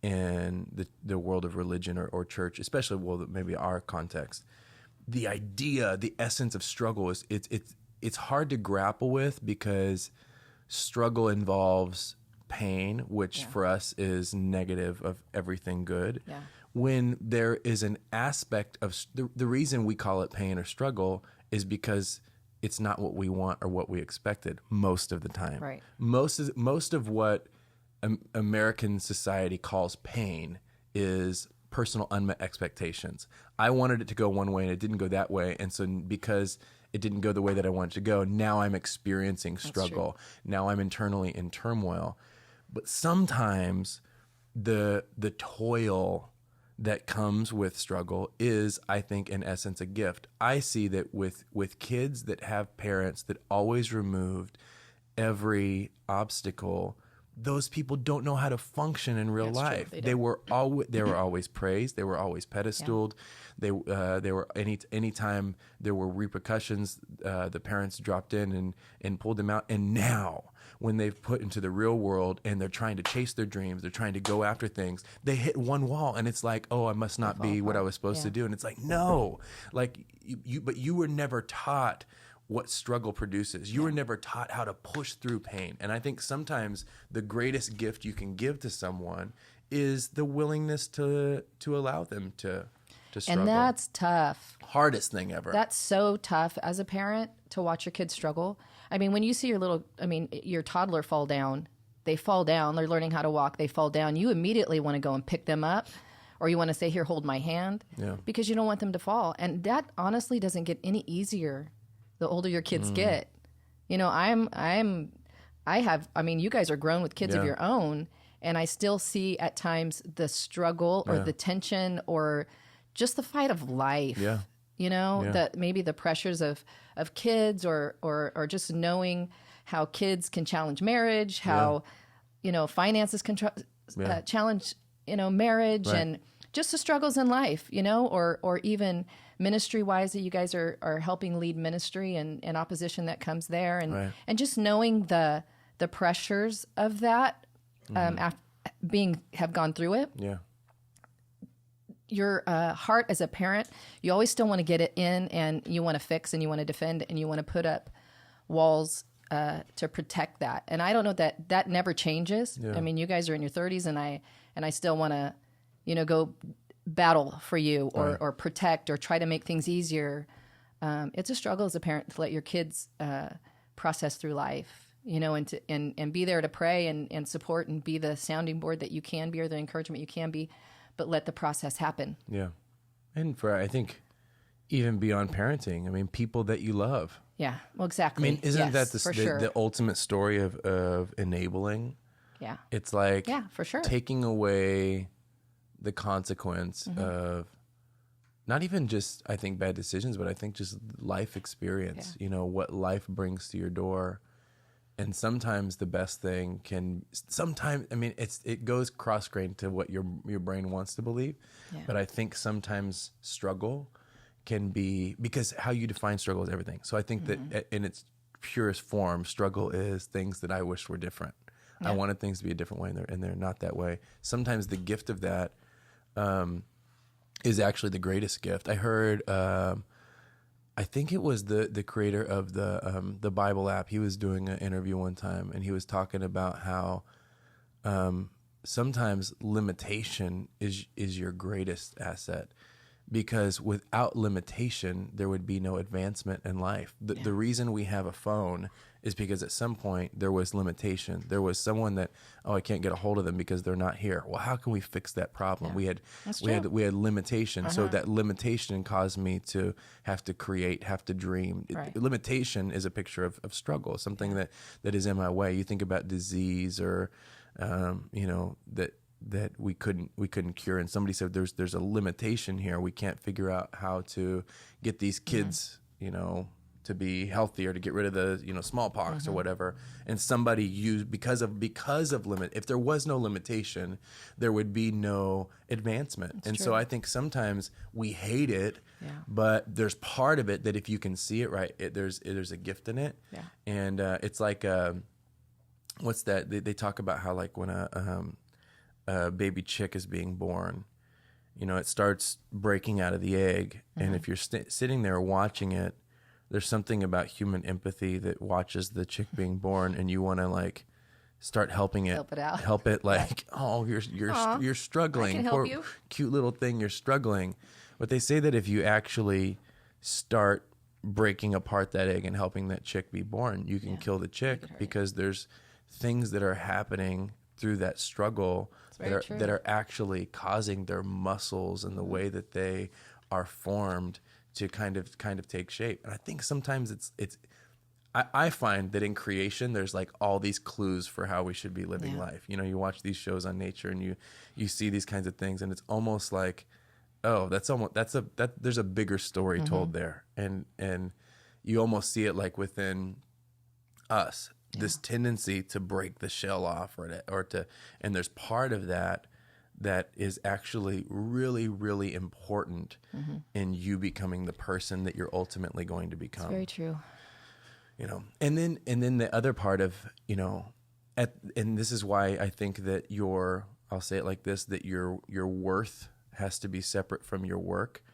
in the world of religion or church, especially maybe our context, the idea, the essence of struggle is it's hard to grapple with, because struggle involves pain, which for us is negative of everything good. Yeah. When there is an aspect of the reason we call it pain or struggle is because it's not what we want or what we expected most of the time. Right. Most of what American society calls pain is personal unmet expectations. I wanted it to go one way and it didn't go that way, and so because it didn't go the way that I wanted to go, now I'm experiencing struggle. Now I'm internally in turmoil. But sometimes the toil that comes with struggle is, I think, in essence, a gift. I see that with kids that have parents that always removed every obstacle, those people don't know how to function in real life. They were always praised. They were always pedestaled. Yeah. They were anytime there were repercussions, the parents dropped in and pulled them out. And now, when they've put into the real world and they're trying to chase their dreams, they're trying to go after things, they hit one wall and it's like, oh, I must not be what I was supposed to do. And it's like, no, like but you were never taught what struggle produces. You were never taught how to push through pain. And I think sometimes the greatest gift you can give to someone is the willingness to allow them to struggle. And that's tough. Hardest thing ever. That's so tough as a parent to watch your kids struggle. I mean, when you see your toddler fall down, they fall down, they're learning how to walk, they fall down, you immediately want to go and pick them up, or you want to say, here, hold my hand, because you don't want them to fall. And that honestly doesn't get any easier the older your kids get. You know, you guys are grown with kids of your own, and I still see at times the struggle or the tension or just the fight of life. Yeah. that maybe the pressures of kids or just knowing how kids can challenge marriage, how, finances can challenge, marriage and just the struggles in life, or even ministry wise that you guys are helping lead ministry and opposition that comes there. And just knowing the pressures of that, after have gone through it. Yeah. Your heart as a parent, you always still want to get it in, and you want to fix, and you want to defend, and you want to put up walls to protect that. And I don't know that never changes. Yeah. I mean, you guys are in your 30s, and I still want to, go battle for you or protect or try to make things easier. It's a struggle as a parent to let your kids process through life, and be there to pray and support and be the sounding board that you can be, or the encouragement you can be. But let the process happen. Yeah. And I think even beyond parenting, I mean, people that you love. Yeah, well, exactly. I mean, isn't that the ultimate story of enabling? Yeah. It's like for sure. taking away the consequence of not even just, I think, bad decisions, but I think just life experience, what life brings to your door. And sometimes the best thing it goes cross-grained to what your brain wants to believe. Yeah. But I think sometimes struggle can be, because how you define struggle is everything. So I think that in its purest form, struggle is things that I wish were different. Yeah. I wanted things to be a different way, and they're not that way. Sometimes the gift of that is actually the greatest gift. I heard... I think it was the creator of the Bible app. He was doing an interview one time, and he was talking about how sometimes limitation is your greatest asset, because without limitation, there would be no advancement in life. The reason we have a phone is because at some point there was limitation. There was someone that, I can't get a hold of them because they're not here. Well, how can we fix that problem? Yeah. We had limitation. So that limitation caused me to have to create, have to dream. Right. Limitation is a picture of struggle, something that is in my way. You think about disease or that we couldn't cure, and somebody said there's a limitation here. We can't figure out how to get these kids, to be healthy, or to get rid of the smallpox or whatever. And somebody used because of limit. If there was no limitation, there would be no advancement. That's true. So I think sometimes we hate it, but there's part of it that if you can see it right, there's a gift in it. Yeah. And it's like what's that? They talk about how, like, when a baby chick is being born, it starts breaking out of the egg, and if you're sitting there watching it, there's something about human empathy that watches the chick being born, and you want to, like, start helping it, help it, like, oh, you're struggling, I can help you. Cute little thing, you're struggling. But they say that if you actually start breaking apart that egg and helping that chick be born, you can kill the chick, because there's things that are happening through that struggle that are actually causing their muscles and the way that they are formed to kind of take shape. And I think sometimes I find that in creation there's, like, all these clues for how we should be living life. You watch these shows on nature, and you see these kinds of things, and it's almost like, there's a bigger story told there, and you almost see it, like, within us, this tendency to break the shell off, and there's part of that is actually really, really important in you becoming the person that you're ultimately going to become. It's very true. And then the other part of, and this is why I think that I'll say it like this, that your worth has to be separate from your work,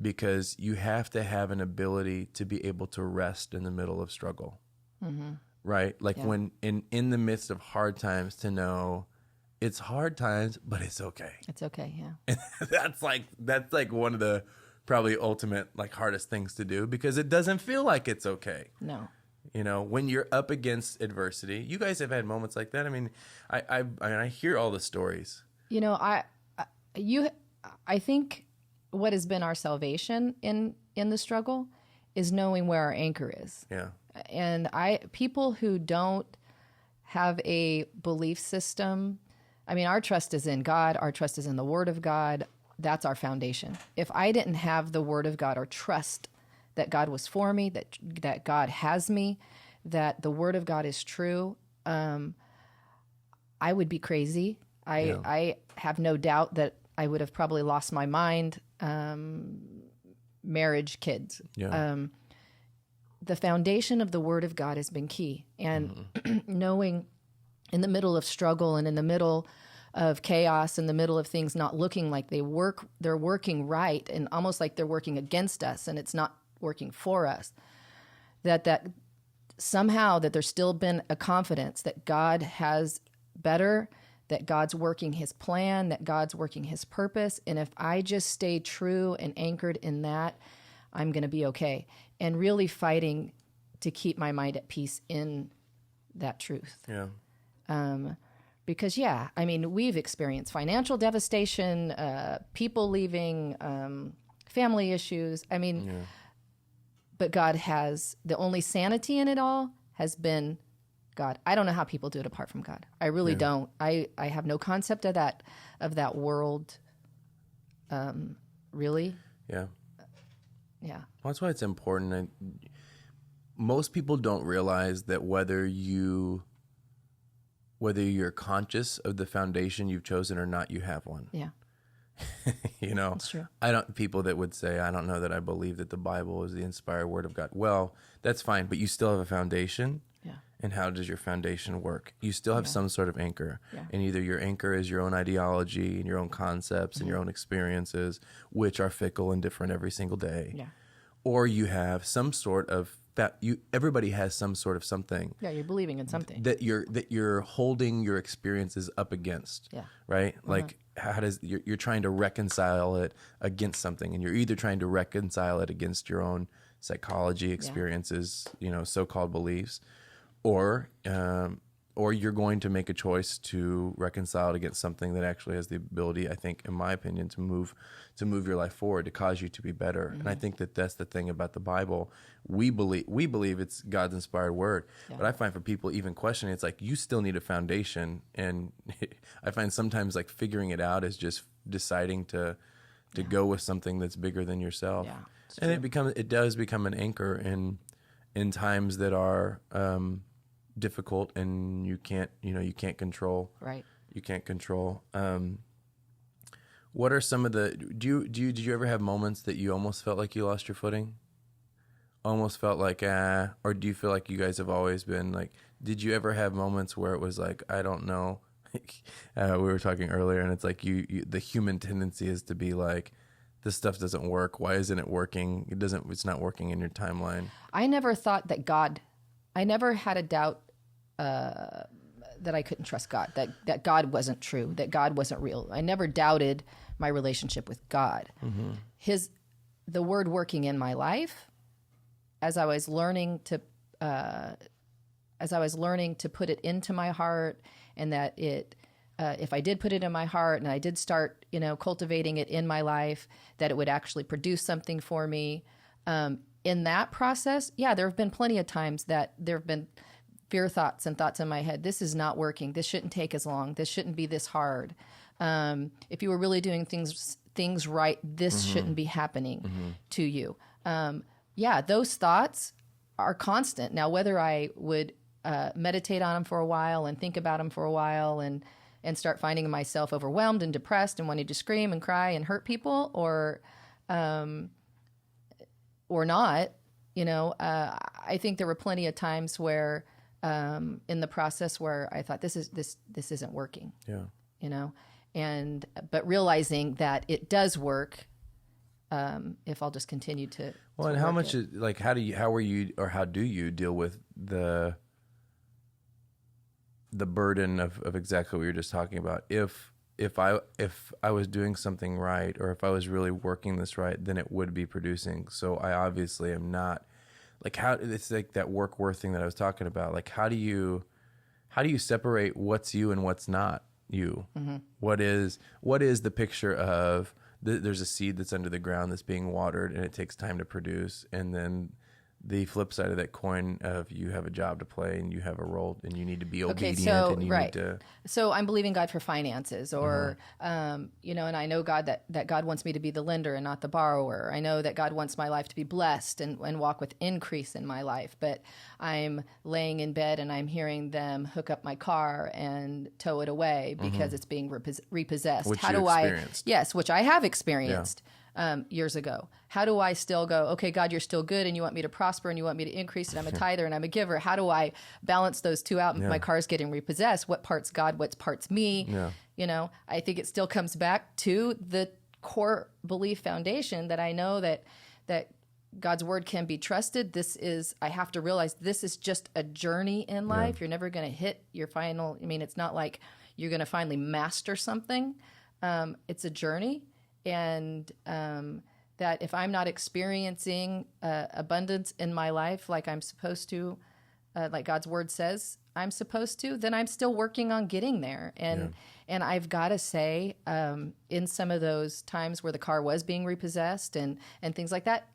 because you have to have an ability to be able to rest in the middle of struggle. Right? Like when in the midst of hard times, to know it's hard times, but it's okay. It's okay, yeah. And that's like one of the probably ultimate, like, hardest things to do, because it doesn't feel like it's okay. No. When you're up against adversity, you guys have had moments like that. I mean, I hear all the stories. I think what has been our salvation in the struggle is knowing where our anchor is. Yeah. And people who don't have a belief system, I mean, our trust is in God. Our trust is in the Word of God. that's our foundation. If I didn't have the Word of God or trust that God was for me, that God has me, that the Word of God is true, I would be crazy. I have no doubt that I would have probably lost my mind, marriage, kids. Yeah. The foundation of the Word of God has been key. And knowing in the middle of struggle and in the middle of chaos, in the middle of things not looking like they're working right, and almost like they're working against us and it's not working for us, that somehow that there's still been a confidence that God has better, that God's working his plan, that God's working his purpose. And if I just stay true and anchored in that, I'm going to be okay. And really fighting to keep my mind at peace in that truth. Yeah. Because, I mean, we've experienced financial devastation, people leaving, family issues. I mean, but God has, the only sanity in it all has been God. I don't know how people do it apart from God. I really don't. I have no concept of that world, really. Yeah. Yeah. Well, that's why it's important. Most people don't realize that whether you're conscious of the foundation you've chosen or not, you have one. Yeah. You know, That's true. People that would say, I don't know that I believe that the Bible is the inspired word of God. Well, that's fine, but you still have a foundation. Yeah. And how does your foundation work? You still have some sort of anchor. Yeah. And either your anchor is your own ideology and your own concepts and your own experiences, which are fickle and different every single day. Yeah. Or you have some sort of everybody has some sort of something. Yeah, you're believing in something. That you're holding your experiences up against. Yeah. Right? Like you're trying to reconcile it against something, and you're either trying to reconcile it against your own psychology experiences, so-called beliefs, or you're going to make a choice to reconcile it against something that actually has the ability, I think, in my opinion, to move your life forward, to cause you to be better. And I think that that's the thing about the Bible. We believe it's God's inspired word, but I find for people even questioning, it's like you still need a foundation. And I find sometimes like figuring it out is just deciding to go with something that's bigger than yourself. Yeah, and it does become an anchor in times that are difficult and you can't control. Right. You can't control. What are some of did you ever have moments that you almost felt like you lost your footing? Almost felt like, or do you feel like you guys have always been like, did you ever have moments where it was like, I don't know, we were talking earlier and it's like the human tendency is to be like, this stuff doesn't work. Why isn't it working? It's not working in your timeline. I never thought that I never had a doubt that I couldn't trust God, that God wasn't true, that God wasn't real. I never doubted my relationship with God. Mm-hmm. The word working in my life, as I was learning to put it into my heart, and that if I did put it in my heart and I did start, cultivating it in my life, that it would actually produce something for me. In that process, there have been plenty of times that there have been fear thoughts and thoughts in my head. This is not working. This shouldn't take as long. This shouldn't be this hard. If you were really doing things right, this shouldn't be happening to you. Those thoughts are constant. Now, whether I would meditate on them for a while and think about them for a while and start finding myself overwhelmed and depressed and wanting to scream and cry and hurt people, or not, I think there were plenty of times where in the process where I thought this isn't working. Yeah. But realizing that it does work if I'll just continue to. Well, and how much is like how do you deal with the burden of exactly what you're just talking about? If I was doing something right, or if I was really working this right, then it would be producing. So I obviously am not. Like it's like that work worth thing that I was talking about. Like how do you separate what's you and what's not you? Mm-hmm. What is the picture of there's a seed that's under the ground that's being watered and it takes time to produce, and then the flip side of that coin of you have a job to play and you have a role and you need to be obedient and you need to. So I'm believing God for finances or, you know, and I know God that God wants me to be the lender and not the borrower. I know that God wants my life to be blessed and walk with increase in my life, but I'm laying in bed and I'm hearing them hook up my car and tow it away because it's being repossessed. Which How you do experienced. Yes, which I have experienced. Years ago. How do I still go, okay, God, you're still good and you want me to prosper and you want me to increase and I'm a tither and I'm a giver. How do I balance those two out? My car's getting repossessed. What part's God? What part's me? Yeah. You know, I think it still comes back to the core belief foundation that I know that God's word can be trusted. I have to realize this is just a journey in life. You're never going to hit your final, it's not like you're going to finally master something. It's a journey. And that if I'm not experiencing abundance in my life like I'm supposed to, like God's word says I'm supposed to, then I'm still working on getting there. And I've got to say, in some of those times where the car was being repossessed and things like that,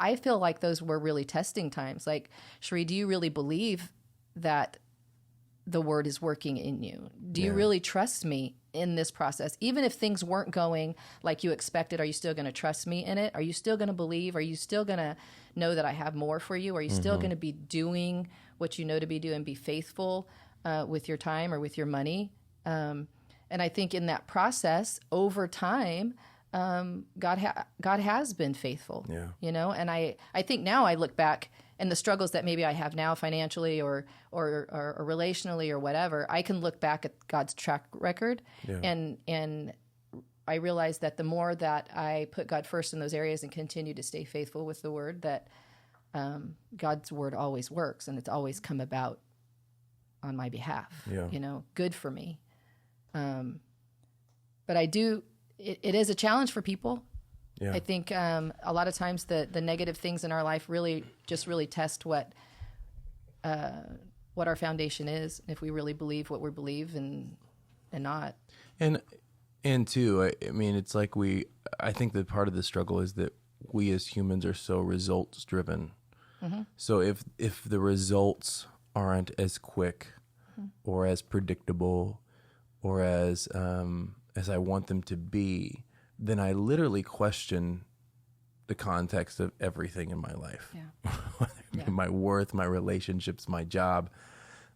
I feel like those were really testing times. Like, Cherie, do you really believe that the word is working in you? Do you really trust me in this process? Even if things weren't going like you expected, are you still going to trust me in it? Are you still going to believe? Are you still going to know that I have more for you? Are you still going to be doing what you know to be doing, be faithful with your time or with your money? And I think in that process, over time, God has been faithful, you know? And I think now I look back and the struggles that maybe I have now financially or relationally or whatever, I can look back at God's track record and I realize that the more that I put God first in those areas and continue to stay faithful with the word, that God's word always works and it's always come about on my behalf, you know, good for me. But it is a challenge for people. Yeah. I think a lot of times the negative things in our life really test what our foundation is, if we really believe what we believe and not. And too, I mean, it's like I think that part of the struggle is that we as humans are so results driven. So if the results aren't as quick or as predictable or as I want them to be, then I literally question the context of everything in my life. My worth, my relationships, my job,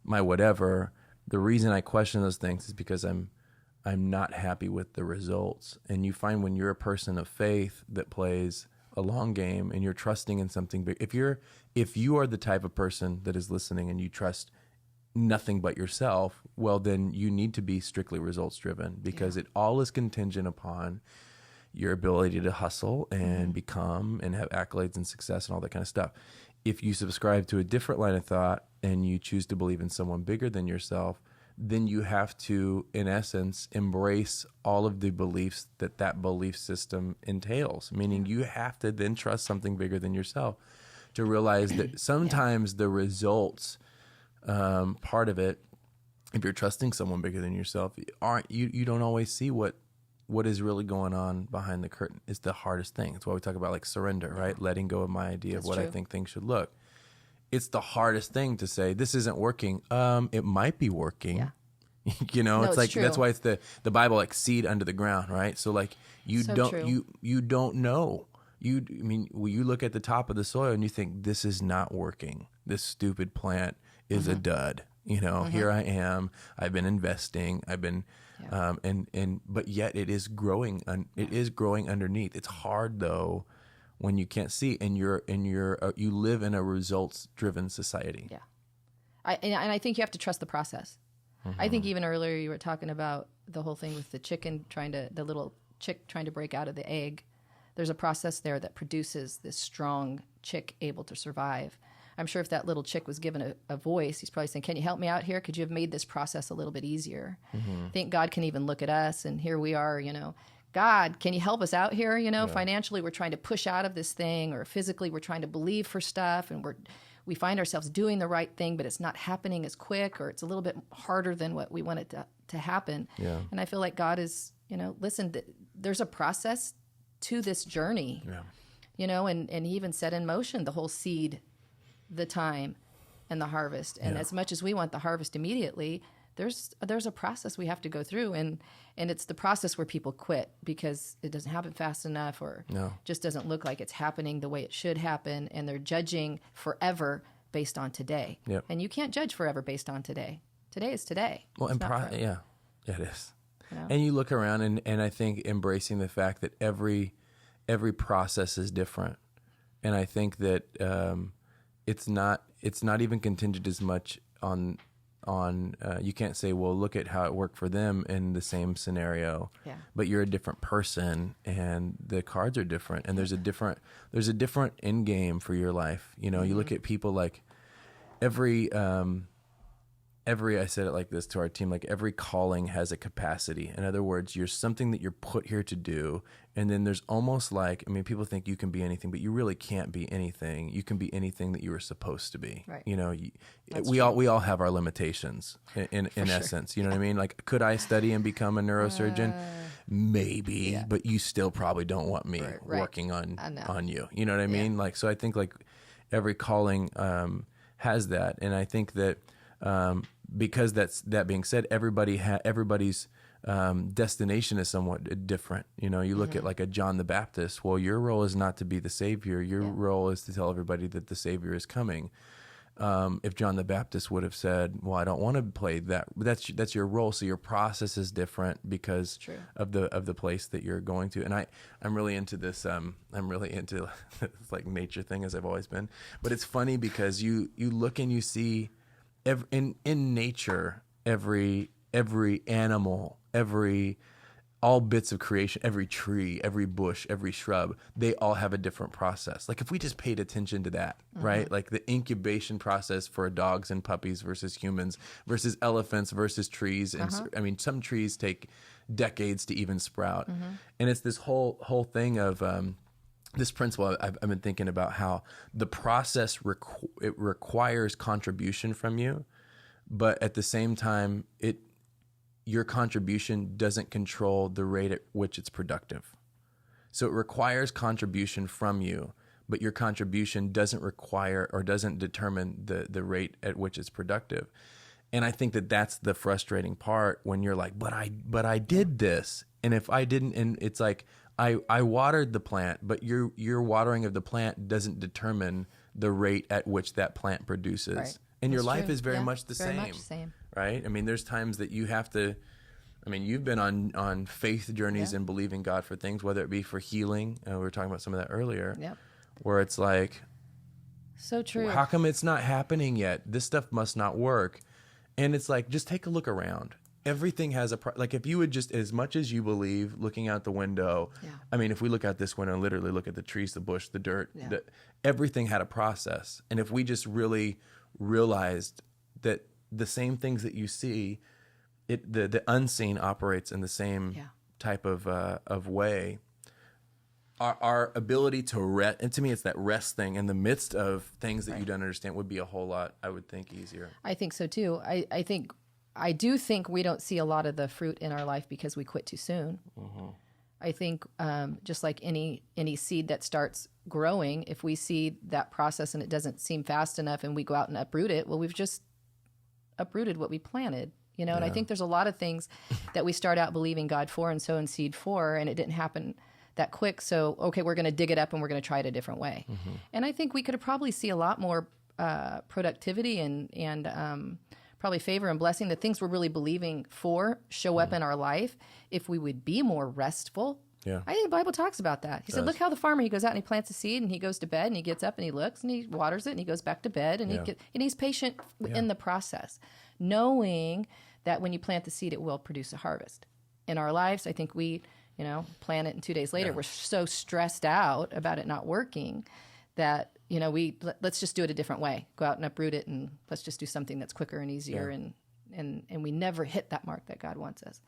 my whatever. The reason I question those things is because I'm not happy with the results. And you find when you're a person of faith that plays a long game and you're trusting in something big, if you are the type of person that is listening and you trust nothing but yourself, well, then you need to be strictly results driven because it all is contingent upon your ability to hustle and become and have accolades and success and all that kind of stuff. If you subscribe to a different line of thought and you choose to believe in someone bigger than yourself, then you have to, in essence, embrace all of the beliefs that belief system entails, meaning you have to then trust something bigger than yourself to realize that sometimes the results, part of it, if you're trusting someone bigger than yourself, you don't always see what is really going on behind the curtain. Is the hardest thing. It's why we talk about like surrender, right? Letting go of my idea of what I think things should look. It's the hardest thing to say, this isn't working. It might be working. Yeah. You know, it's like, true. That's why it's the Bible, like seed under the ground, right? So like you don't know. You look at the top of the soil and you think, this is not working. This stupid plant is a dud. You know, here I am. I've been investing. I've been, but yet it is growing. It is growing underneath. It's hard though when you can't see, and you live in a results-driven society. Yeah, I think you have to trust the process. I think even earlier you were talking about the whole thing with the chicken the little chick trying to break out of the egg. There's a process there that produces this strong chick able to survive. I'm sure if that little chick was given a voice, he's probably saying, can you help me out here? Could you have made this process a little bit easier? I think God can even look at us, and here we are, you know, God, can you help us out here? You know, financially we're trying to push out of this thing, or physically we're trying to believe for stuff, and we find ourselves doing the right thing, but it's not happening as quick, or it's a little bit harder than what we want it to happen. Yeah. And I feel like God is, you know, listen, there's a process to this journey, you know, and he even set in motion the whole seed the time and the harvest. And as much as we want the harvest immediately, there's a process we have to go through, and it's the process where people quit because it doesn't happen fast enough, or just doesn't look like it's happening the way it should happen, and they're judging forever based on today. Yep. And you can't judge forever based on today. Today is today. Well, It's and not forever. it is. You know? And you look around, and I think embracing the fact that every process is different, and I think that it's not even contingent as much on you can't say, well, look at how it worked for them in the same scenario, but you're a different person and the cards are different, and there's a different end game for your life. You know, you look at people like every I said it like this to our team, like every calling has a capacity. In other words, you're something that you're put here to do. And then there's almost like, I mean, people think you can be anything, but you really can't be anything. You can be anything that you were supposed to be. Right. You know, we all have our limitations in essence. You know what I mean? Like, could I study and become a neurosurgeon? Maybe, but you still probably don't want me working on you. You know what I mean? Like, so I think like every calling has that. And I think that, because that being said, everybody's destination is somewhat different. You know, you look at like a John the Baptist. Well, your role is not to be the Savior. Your role is to tell everybody that the Savior is coming. If John the Baptist would have said, "Well, I don't want to play that," that's your role. So your process is different because of the place that you're going to. And I'm really into this. I'm really into this like nature thing, as I've always been. But it's funny because you look and you see. In nature, every animal, all bits of creation, every tree, every bush, every shrub, they all have a different process. Like if we just paid attention to that, right? Like the incubation process for dogs and puppies versus humans versus elephants versus trees. And I mean, some trees take decades to even sprout. And it's this whole thing of, this principle, I've been thinking about how the process it requires contribution from you, but at the same time, your contribution doesn't control the rate at which it's productive. So it requires contribution from you, but your contribution doesn't require or doesn't determine the rate at which it's productive. And I think that that's the frustrating part when you're like, but I did this, and if I didn't, and it's like. I watered the plant, but your watering of the plant doesn't determine the rate at which that plant produces. Right. And your life is very much the same. Right? I mean, there's times that you have to, I mean, you've been on faith journeys and believing God for things, whether it be for healing. We were talking about some of that earlier. Yep. Where it's like, so true. How come it's not happening yet? This stuff must not work. And it's like, just take a look around. Everything has like if you would just, as much as you believe, looking out the window, I mean, if we look out this window and literally look at the trees, the bush, the dirt, everything had a process. And if we just really realized that the same things that you see, the unseen operates in the same type of way. Our ability to rest, and to me, it's that rest thing in the midst of things that you don't understand would be a whole lot, I would think, easier. I think so too. I do think we don't see a lot of the fruit in our life because we quit too soon. I think just like any seed that starts growing, if we see that process and it doesn't seem fast enough and we go out and uproot it, well, we've just uprooted what we planted. You know, and I think there's a lot of things that we start out believing God for and sowing seed for, and it didn't happen that quick. So, okay, we're going to dig it up and we're going to try it a different way. And I think we could probably see a lot more productivity and probably favor and blessing, the things we're really believing for, show up in our life if we would be more restful. I think the Bible talks about that. He said, look how the farmer, he goes out and he plants a seed and he goes to bed and he gets up and he looks and he waters it and he goes back to bed and he's patient in the process, knowing that when you plant the seed, it will produce a harvest. In our lives, I think we, plant it and 2 days later, we're so stressed out about it not working that, let's just do it a different way. Go out and uproot it and let's just do something that's quicker and easier. And we never hit that mark that God wants us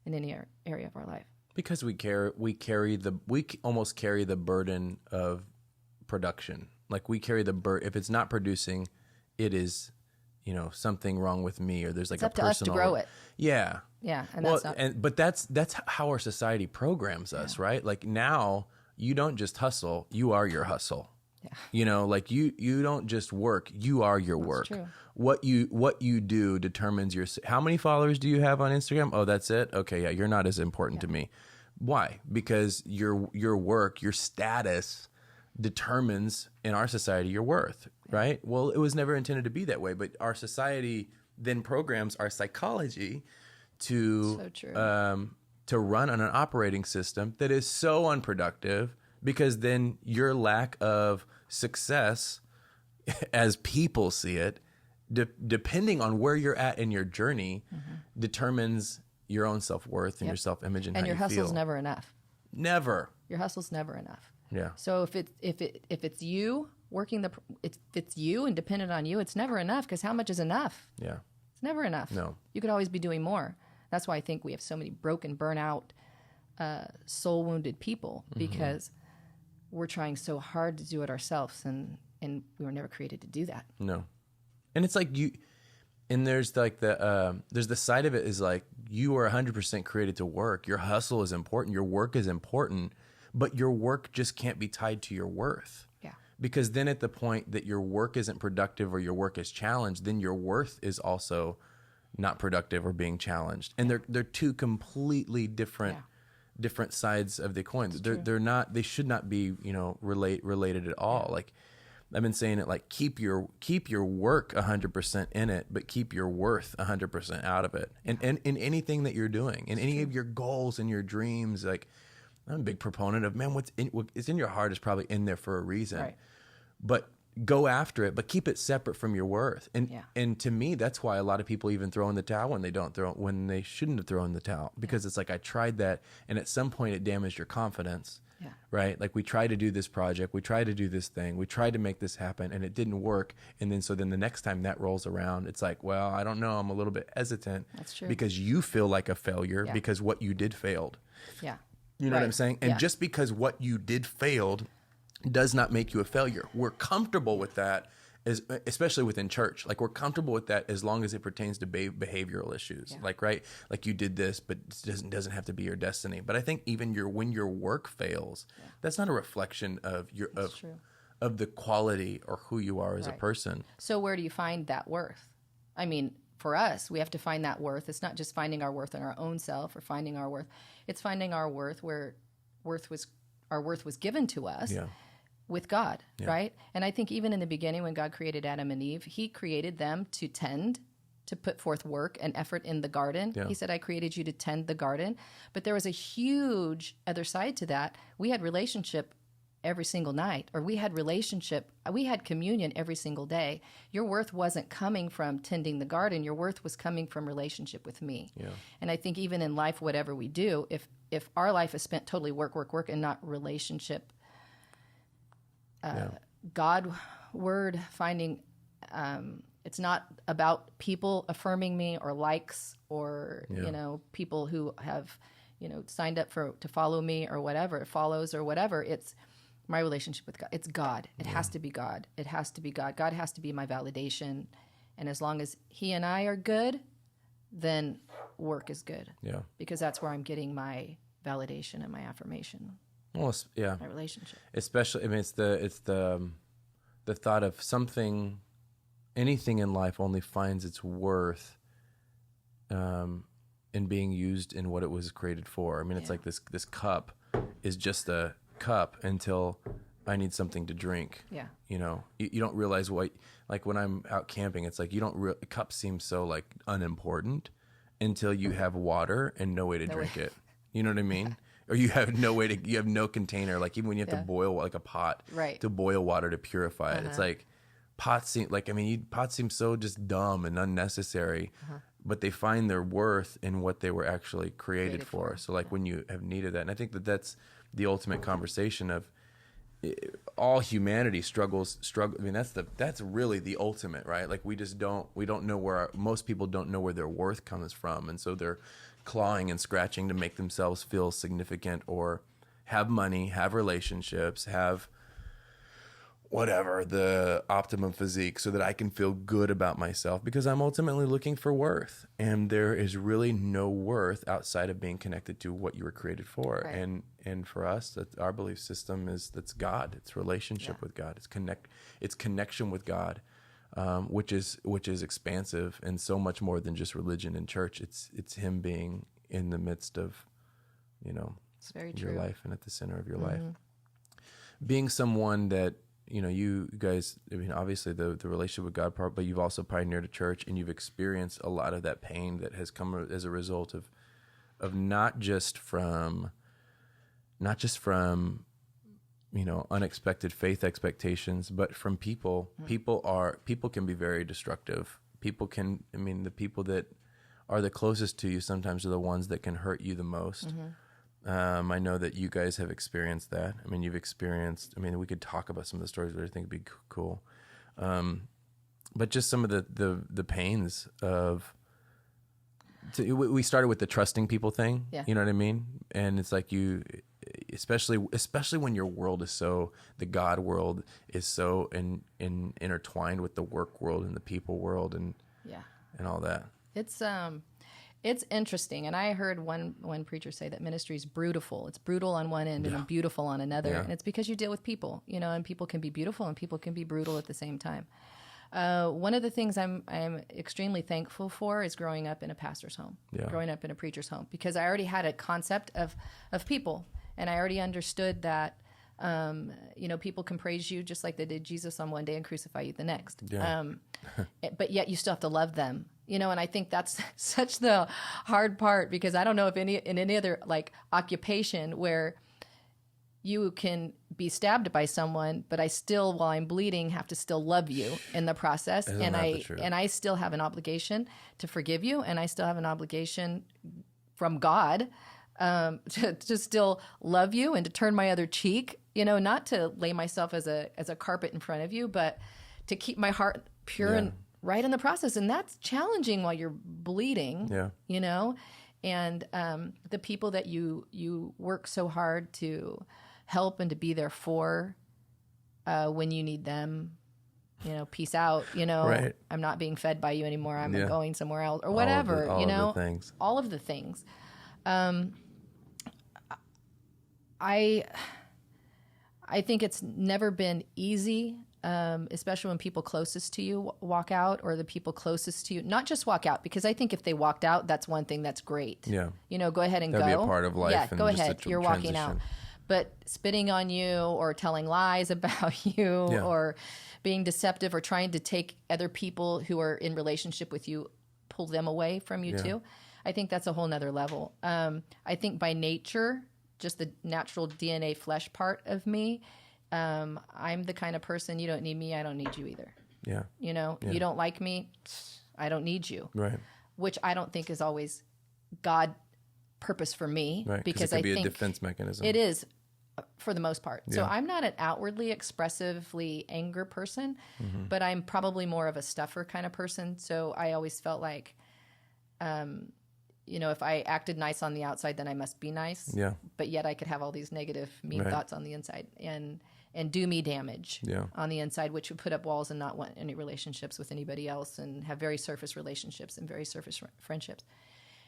in any area of our life. Because we almost carry the burden of production. Like we carry the burden. If it's not producing, it is, something wrong with me, or there's like it's up a personal. To us to grow it. Yeah. Yeah. And but that's how our society programs us, right? Like now you don't just hustle, you are your hustle. Like you don't just work, you are your work. True. What you do determines how many followers do you have on Instagram? Oh, that's it. Okay. Yeah. You're not as important to me. Why? Because your work, your status determines in our society your worth, right? Well, it was never intended to be that way, but our society then programs our psychology to run on an operating system that is so unproductive, because then your lack of success as people see it, depending on where you're at in your journey, determines your own self-worth and your self-image and how you feel. And your hustle's never enough. Never. Your hustle's never enough. Yeah. So if it's you working if it's you and dependent on you, it's never enough, because how much is enough? Yeah. It's never enough. No. You could always be doing more. That's why I think we have so many broken, burnout, soul-wounded people, because we're trying so hard to do it ourselves, and we were never created to do that. No. And it's like there's like there's the side of it is like you are 100% created to work. Your hustle is important. Your work is important, but your work just can't be tied to your worth. Yeah. Because then at the point that your work isn't productive or your work is challenged, then your worth is also not productive or being challenged. And they're two completely different sides of the coin. They should not be, related at all. Like I've been saying it, like keep your work 100% in it, but keep your worth 100% out of it. And in anything that you're doing, in any of your goals and your dreams, like I'm a big proponent of, man, what's in your heart is probably in there for a reason. Right. But go after it, but keep it separate from your worth. And to me, that's why a lot of people even throw in the towel when they shouldn't have thrown the towel, because it's like, I tried that, and at some point it damaged your confidence. Yeah. Right? Like we tried to do this project, we tried to do this thing, we tried to make this happen, and it didn't work. And then the next time that rolls around, it's like, well, I don't know, I'm a little bit hesitant. That's true. Because you feel like a failure because what you did failed. Yeah. You know what I'm saying? And just because what you did failed does not make you a failure. We're comfortable with that, especially within church. Like we're comfortable with that as long as it pertains to behavioral issues. Yeah. Like, right? Like you did this, but it doesn't have to be your destiny. But I think even when your work fails, that's not a reflection of of the quality or who you are as a person. So where do you find that worth? I mean, for us, we have to find that worth. It's not just finding our worth in our own self or finding our worth. It's finding our worth where our worth was given to us. Yeah. With God, right? And I think even in the beginning when God created Adam and Eve, he created them to put forth work and effort in the garden. Yeah. He said, I created you to tend the garden. But there was a huge other side to that. We had relationship every single night, or we had communion every single day. Your worth wasn't coming from tending the garden. Your worth was coming from relationship with me. Yeah. And I think even in life, whatever we do, if our life is spent totally work, and not relationship, Godward finding, it's not about people affirming me or likes or, people who have, signed up to follow me or whatever, follows or whatever. It's my relationship with God. It's God. It has to be God. It has to be God. God has to be my validation. And as long as he and I are good, then work is good. Yeah. Because that's where I'm getting my validation and my affirmation. Well, yeah, my relationship. Especially, I mean, it's the thought of anything in life only finds its worth in being used in what it was created for. I mean, it's like this cup is just a cup until I need something to drink. Yeah, you don't realize like when I'm out camping, it's like cups seem so like unimportant until you have water and no way to drink it. You know what I mean? Yeah. Or you have no container, like even when you have to boil like a pot to boil water to purify it. It's like pots seem so just dumb and unnecessary, but they find their worth in what they were actually created for. So like when you have needed that, and I think that-that's the ultimate conversation of all humanity struggle. I mean, that's really the ultimate, right? Like we don't know most people don't know where their worth comes from. And so they're clawing and scratching to make themselves feel significant or have money, have relationships, have whatever, the optimum physique so that I can feel good about myself, because I'm ultimately looking for worth. And there is really no worth outside of being connected to what you were created for. Right. And for us, that our belief system is that's God. It's relationship with God. It's connection with God, which is expansive and so much more than just religion and church. It's him being in the midst of, It's very your true. life and at the center of your life. Being someone that, you guys, I mean, obviously the relationship with God part, but you've also pioneered a church, and you've experienced a lot of that pain that has come as a result of not just from unexpected faith expectations, but from people. People can be very destructive. The people that are the closest to you sometimes are the ones that can hurt you the most. I know that you guys have experienced that. I mean, we could talk about some of the stories that I think would be cool. But just some of the pains of, we started with the trusting people thing. Yeah. You know what I mean? And it's like especially when your world is the God world is so intertwined with the work world and the people world and all that. It's interesting, and I heard one preacher say that ministry is brutal. It's brutal on one end and beautiful on another, and it's because you deal with people, and people can be beautiful and people can be brutal at the same time. One of the things I'm extremely thankful for is growing up in a pastor's home, growing up in a preacher's home, because I already had a concept of people, and I already understood that people can praise you just like they did Jesus on one day and crucify you the next. Yeah. But yet you still have to love them. And I think that's such the hard part, because I don't know if in any other occupation where you can be stabbed by someone, but I still, while I'm bleeding, have to still love you in the process. And I still have an obligation to forgive you. And I still have an obligation from God to still love you and to turn my other cheek, not to lay myself as a carpet in front of you, but to keep my heart pure and right in the process. And that's challenging while you're bleeding, and the people that you work so hard to help and to be there for when you need them, peace out, right. I'm not being fed by you anymore. I'm going somewhere else or whatever, all of the things. All of the things. I think it's never been easy, especially when people closest to you walk out, or the people closest to you, not just walk out, because I think if they walked out, that's one thing that's great. Yeah. Go ahead and That'd go. Be a part of life. Yeah, and go just ahead. You're walking transition. out. But spitting on you or telling lies about you or being deceptive or trying to take other people who are in relationship with you, pull them away from you too, I think that's a whole nother level. I think by nature, just the natural DNA flesh part of me, I'm the kind of person, you don't need me, I don't need you either. Yeah. You don't like me, I don't need you. Right. Which I don't think is always God purpose for me. Right. Because it can be a defense mechanism. It is for the most part. So I'm not an outwardly expressively anger person, but I'm probably more of a stuffer kind of person. So I always felt like, if I acted nice on the outside, then I must be nice. Yeah. But yet I could have all these negative, mean thoughts on the inside and do me damage on the inside, which would put up walls and not want any relationships with anybody else and have very surface relationships and very surface friendships.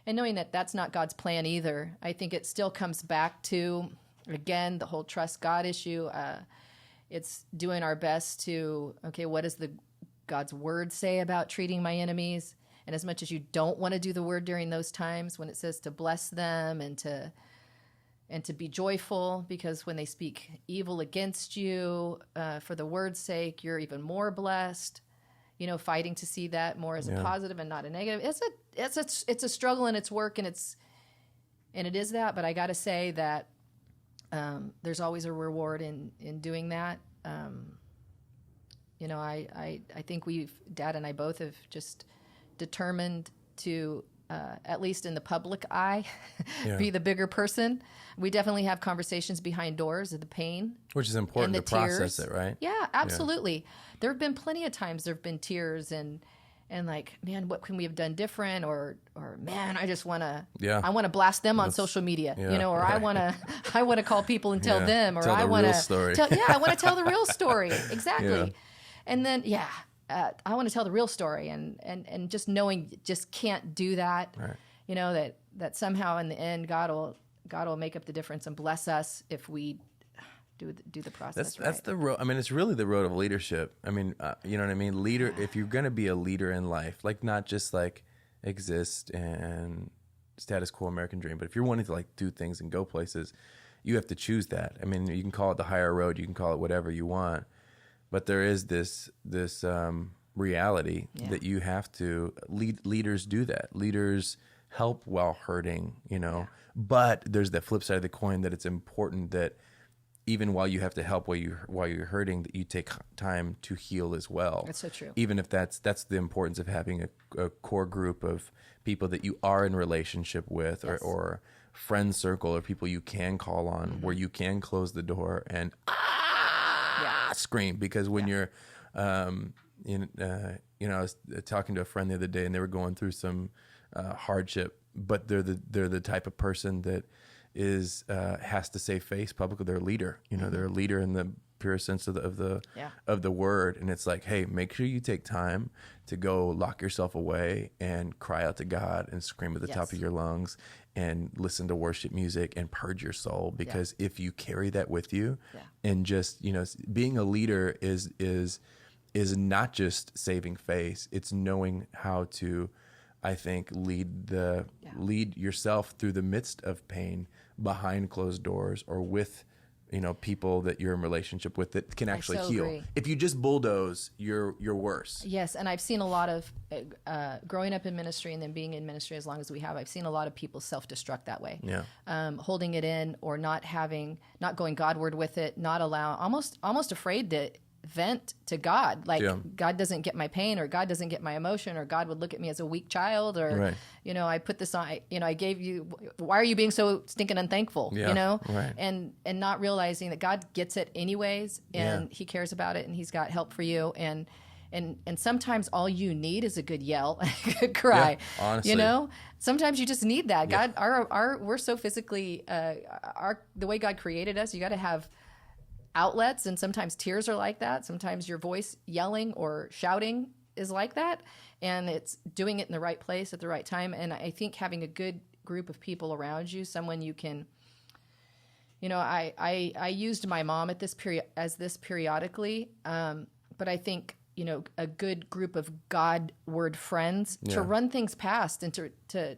And knowing that that's not God's plan either, I think it still comes back to, again, the whole trust God issue. It's doing our best to, what does God's word say about treating my enemies? And as much as you don't want to do the word during those times when it says to bless them and to be joyful, because when they speak evil against you for the word's sake, you're even more blessed. Fighting to see that more as a positive and not a negative. It's a struggle and it's work and it is that. But I got to say that there's always a reward in doing that. I think Dad and I both have just determined to, at least in the public eye, be the bigger person. We definitely have conversations behind doors of the pain. Which is important to process it, right? Yeah, absolutely. Yeah. There have been plenty of times there have been tears and and like, man, what can we have done different? Or man, I just want to, Yeah. I want to blast them on social media, Yeah, you know, or right. I want to call people and tell Yeah. them, or Tell the I want real to story. I want to tell the real story. Exactly. Yeah. And then, I want to tell the real story, and just knowing you just can't do that, Right. you know, that somehow in the end, God will make up the difference and bless us if we do the process. That's the road. I mean, it's really the road of leadership. I mean, you know what I mean? Leader, if you're going to be a leader in life, like not just like exist and status quo American dream, but if you're wanting to like do things and go places, you have to choose that. I mean, you can call it the higher road, you can call it whatever you want, but there is this reality that you have to leaders do that. Leaders help while hurting, you know, but there's that flip side of the coin that it's important that even while you have to help while you're hurting, that you take time to heal as well. That's so true. Even if that's the importance of having a core group of people that you are in relationship with, or friend circle, or people you can call on, where you can close the door and scream. Because when you're, you know, I was talking to a friend the other day, and they were going through some hardship, but they're the type of person that has to save face publicly. They're a leader, you know, they're a leader in the pure sense of the word. And it's like, hey, make sure you take time to go lock yourself away and cry out to God and scream at the top of your lungs and listen to worship music and purge your soul. Because if you carry that with you and just, you know, being a leader is not just saving face, it's knowing how to, I think, lead yourself through the midst of pain, behind closed doors, or with, you know, people that you're in relationship with that can actually heal. Agree. If you just bulldoze, you're worse. Yes, and I've seen a lot of growing up in ministry and then being in ministry as long as we have. I've seen a lot of people self-destruct that way. Yeah, holding it in, or not going Godward with it, not almost afraid to vent to God. Like God doesn't get my pain, or God doesn't get my emotion, or God would look at me as a weak child, or you know, I put this on, you know, I gave you, why are you being so stinking unthankful? You know, and not realizing that God gets it anyways, and He cares about it, and He's got help for you, and sometimes all you need is a good yell, a good cry. Honestly, you know, sometimes you just need that. God, we're so physically, the way God created us, you got to have outlets, and sometimes tears are like that. Sometimes your voice yelling or shouting is like that, and it's doing it in the right place at the right time. And I think having a good group of people around you, someone you can, you know, I used my mom at this periodically, but I think, you know, a good group of Godward friends to run things past and to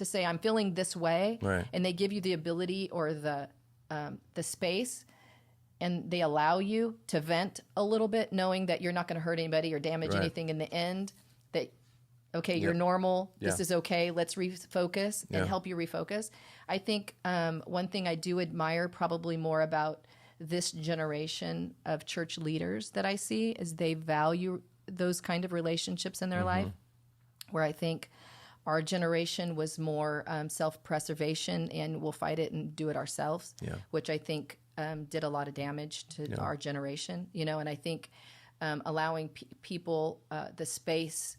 say, I'm feeling this way, and they give you the ability or the space, and they allow you to vent a little bit, knowing that you're not going to hurt anybody or damage anything in the end, that, okay, you're normal, this is okay, let's refocus and help you refocus. I think one thing I do admire probably more about this generation of church leaders that I see is they value those kind of relationships in their life, where I think our generation was more self-preservation and we'll fight it and do it ourselves, which I think did a lot of damage to our generation, you know. And I think allowing people the space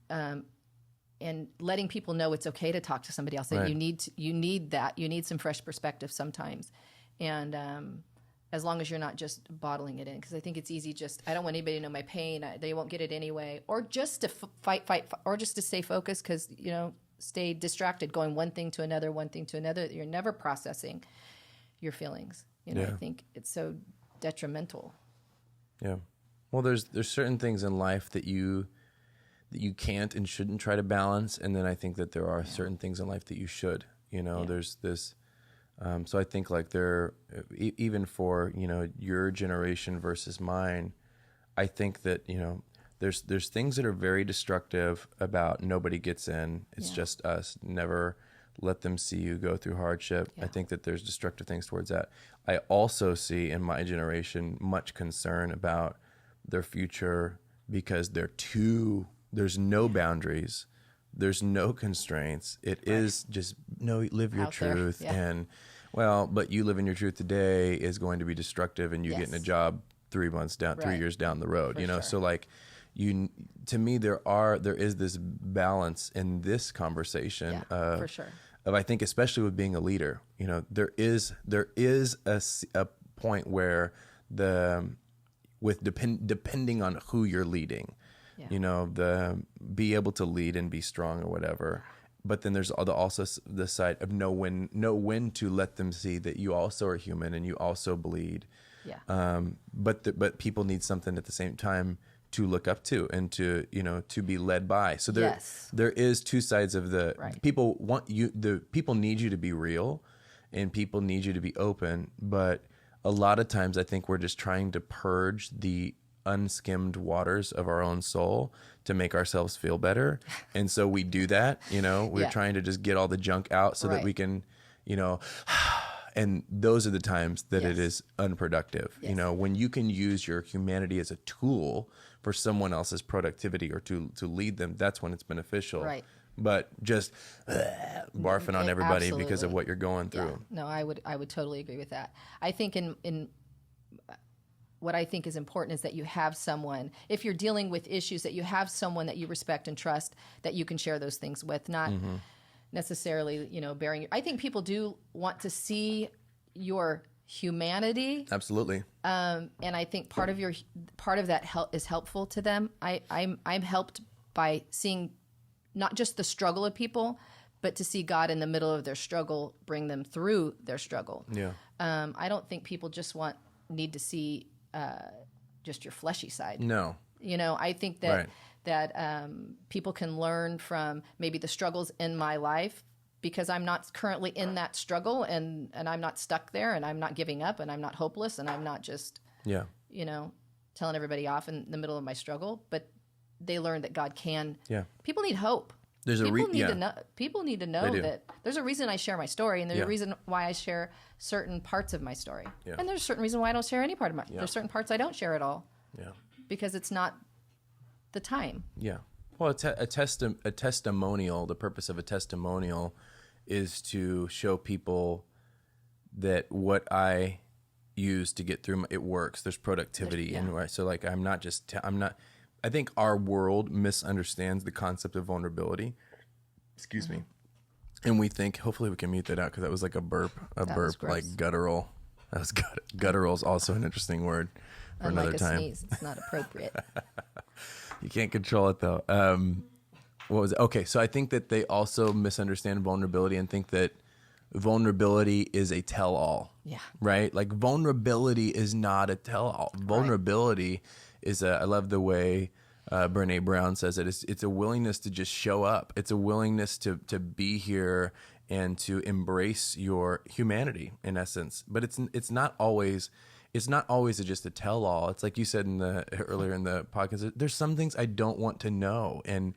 and letting people know it's okay to talk to somebody else, that you need some fresh perspective sometimes, and as long as you're not just bottling it in, because I think it's easy I don't want anybody to know my pain, they won't get it anyway, or just to fight, or just to stay focused, because, you know, stay distracted, going one thing to another, you're never processing your feelings. You know, I think it's so detrimental. Yeah. Well, there's certain things in life that you can't and shouldn't try to balance, and then I think that there are certain things in life that you should. You know, there's this. So I think like even for, you know, your generation versus mine, I think that, you know, there's things that are very destructive about nobody gets in. It's just us. Never let them see you go through hardship. I think that there's destructive things towards that. I also see in my generation much concern about their future, because there's no boundaries. There's no constraints. It is just live your truth. And but you living your truth today is going to be destructive, and you getting a job 3 years down the road, you know? Sure. So like to me, there is this balance in this conversation. For sure. Of, I think, especially with being a leader, there is a point where depending on who you're leading, be able to lead and be strong or whatever. But then there's also the side of know when to let them see that you also are human and you also bleed. Yeah. But people need something at the same time to look up to and to be led by. So there is two sides of the people want you. The people need you to be real, and people need you to be open. But a lot of times, I think we're just trying to purge the unskimmed waters of our own soul to make ourselves feel better. And so we do that, we're trying to just get all the junk out so that we can, and those are the times that it is unproductive. When you can use your humanity as a tool for someone else's productivity or to lead them, that's when it's beneficial. Right. But just barfing on everybody because of what you're going through. Yeah. No, I would totally agree with that. I think in what I think is important is that you have someone, if you're dealing with issues, that you have someone that you respect and trust that you can share those things with, not necessarily, bearing. I think people do want to see your humanity. Absolutely. And I think part of that is helpful to them. I'm helped by seeing not just the struggle of people, but to see God in the middle of their struggle, bring them through their struggle. Yeah. I don't think people just need to see just your fleshy side. No. I think that people can learn from maybe the struggles in my life, because I'm not currently in that struggle, and I'm not stuck there, and I'm not giving up, and I'm not hopeless, and I'm not just telling everybody off in the middle of my struggle. But they learn that God can. Yeah. People need hope. People need to know that there's a reason I share my story, and there's a reason why I share certain parts of my story. Yeah. And there's a certain reason why I don't share any part of my. There's certain parts I don't share at all. Yeah. Because it's not the time. Yeah. Well, a testimonial. The purpose of a testimonial is to show people that what I use to get through it works. There's productivity, and so like I'm not. I think our world misunderstands the concept of vulnerability. Excuse me. And we think, hopefully we can mute that out because that was like a burp, like guttural. That was guttural is also an interesting word for another time. Sneeze. It's not appropriate. You can't control it though. What was it? Okay, so I think that they also misunderstand vulnerability and think that vulnerability is a tell-all. Yeah. Right? Like vulnerability is not a tell-all. Vulnerability is I love the way Brene Brown says it. It's a willingness to just show up. It's a willingness to be here and to embrace your humanity in essence. But it's not always just a tell-all. It's like you said earlier in the podcast. There's some things I don't want to know and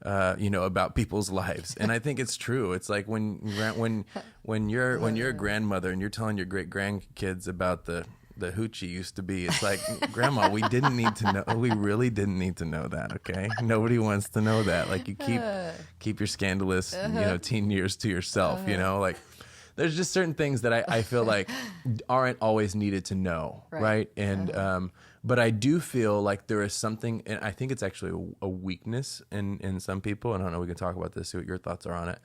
about people's lives, and I think it's true. It's like when you're a grandmother and you're telling your great grandkids about the hoochie used to be. It's like, Grandma, we didn't need to know. We really didn't need to know that. Okay, nobody wants to know that. Like you keep your scandalous, teen years to yourself. Like there's just certain things that I feel like aren't always needed to know, right? And but I do feel like there is something, and I think it's actually a weakness in some people. And I don't know. We can talk about this. See what your thoughts are on it.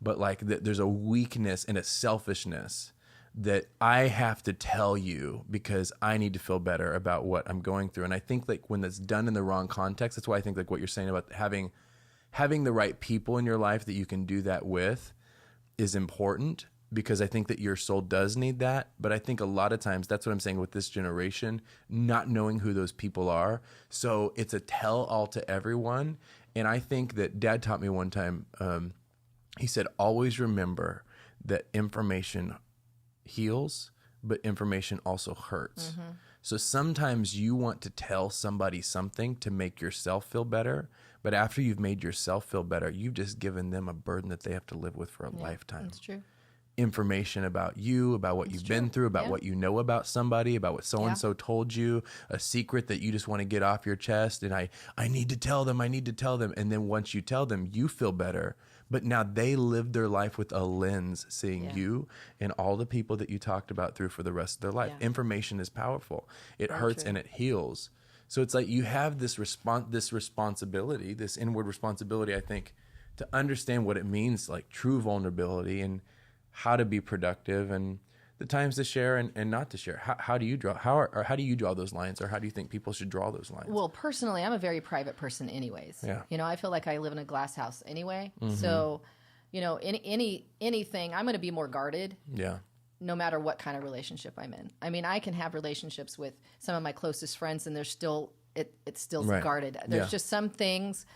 But like there's a weakness and a selfishness that I have to tell you because I need to feel better about what I'm going through. And I think like when that's done in the wrong context, that's why I think like what you're saying about having the right people in your life that you can do that with is important, because I think that your soul does need that. But I think a lot of times that's what I'm saying with this generation, not knowing who those people are. So it's a tell all to everyone. And I think that Dad taught me one time, he said, always remember that information heals, but information also hurts. Mm-hmm. So sometimes you want to tell somebody something to make yourself feel better, but after you've made yourself feel better, you've just given them a burden that they have to live with for a lifetime. That's true. Information about you, about what you've been through, about what you know about somebody, about what so-and-so told you, a secret that you just want to get off your chest, and I need to tell them. And then once you tell them, you feel better. But now they live their life with a lens seeing you and all the people that you talked about through for the rest of their life. Yeah. Information is powerful. It hurts and it heals. So it's like you have this responsibility, this inward responsibility, I think, to understand what it means, like true vulnerability and how to be productive and the times to share and not to share. How do you draw those lines, or how do you think people should draw those lines? Well, personally, I'm a very private person anyways. Yeah. You know, I feel like I live in a glass house anyway. So, you know, anything, I'm going to be more guarded. Yeah. No matter what kind of relationship I'm in. I mean, I can have relationships with some of my closest friends and it's still Right. guarded. There's just some things,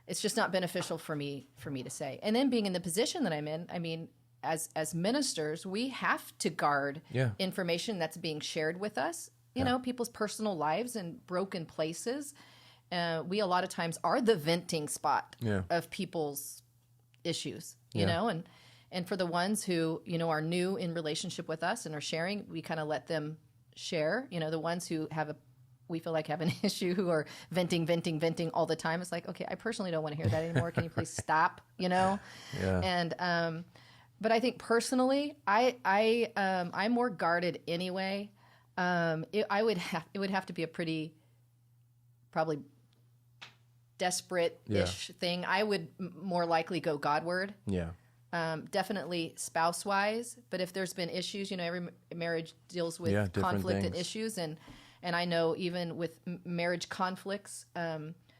it's just not beneficial for me to say. And then being in the position that I'm in, I mean, as ministers, we have to guard information that's being shared with us, you know, people's personal lives and broken places. We a lot of times are the venting spot of people's issues, you know, and for the ones who, you know, are new in relationship with us and are sharing, we kind of let them share. You know, the ones who we feel like have an issue, who are venting all the time. It's like, okay, I personally don't want to hear that anymore. Can you please stop? You know? Yeah. And, but I think personally, I'm more guarded anyway. It would have to be a pretty, probably desperate-ish thing. I would more likely go Godward. Yeah. Definitely spouse-wise, but if there's been issues, you know, every marriage deals with conflict and issues, and I know even with marriage conflicts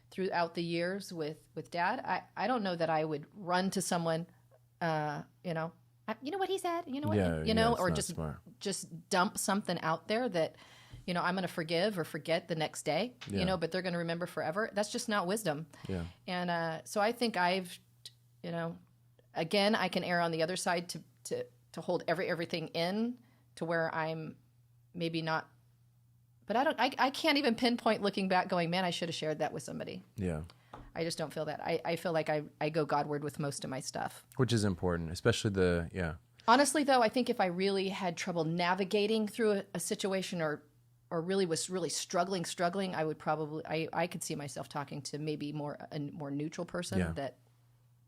throughout the years with Dad, I don't know that I would run to someone, you know what he said, you know what, or just dump something out there that, you know, I'm going to forgive or forget the next day, you know, but they're going to remember forever. That's just not wisdom. Yeah. And so I think I've, you know. Again, I can err on the other side to hold everything in to where I'm maybe not, but I can't even pinpoint looking back going, man, I should have shared that with somebody. Yeah. I just don't feel that. I feel like I go Godward with most of my stuff. Which is important, especially Honestly, though, I think if I really had trouble navigating through a situation or really was really struggling, I would probably, I could see myself talking to maybe a more neutral person that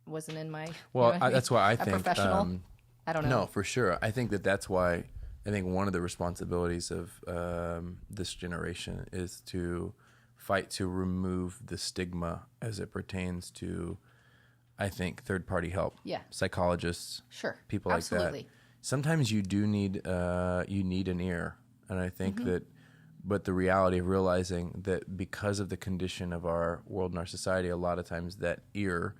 wasn't in my that's why I think professional. I don't know. No, for sure. I think that's why I think one of the responsibilities of this generation is to fight to remove the stigma as it pertains to, I think, third-party help. Yeah. Psychologists. Sure. People like that. Sometimes you do need an ear, and I think but the reality of realizing that because of the condition of our world and our society, a lot of times that ear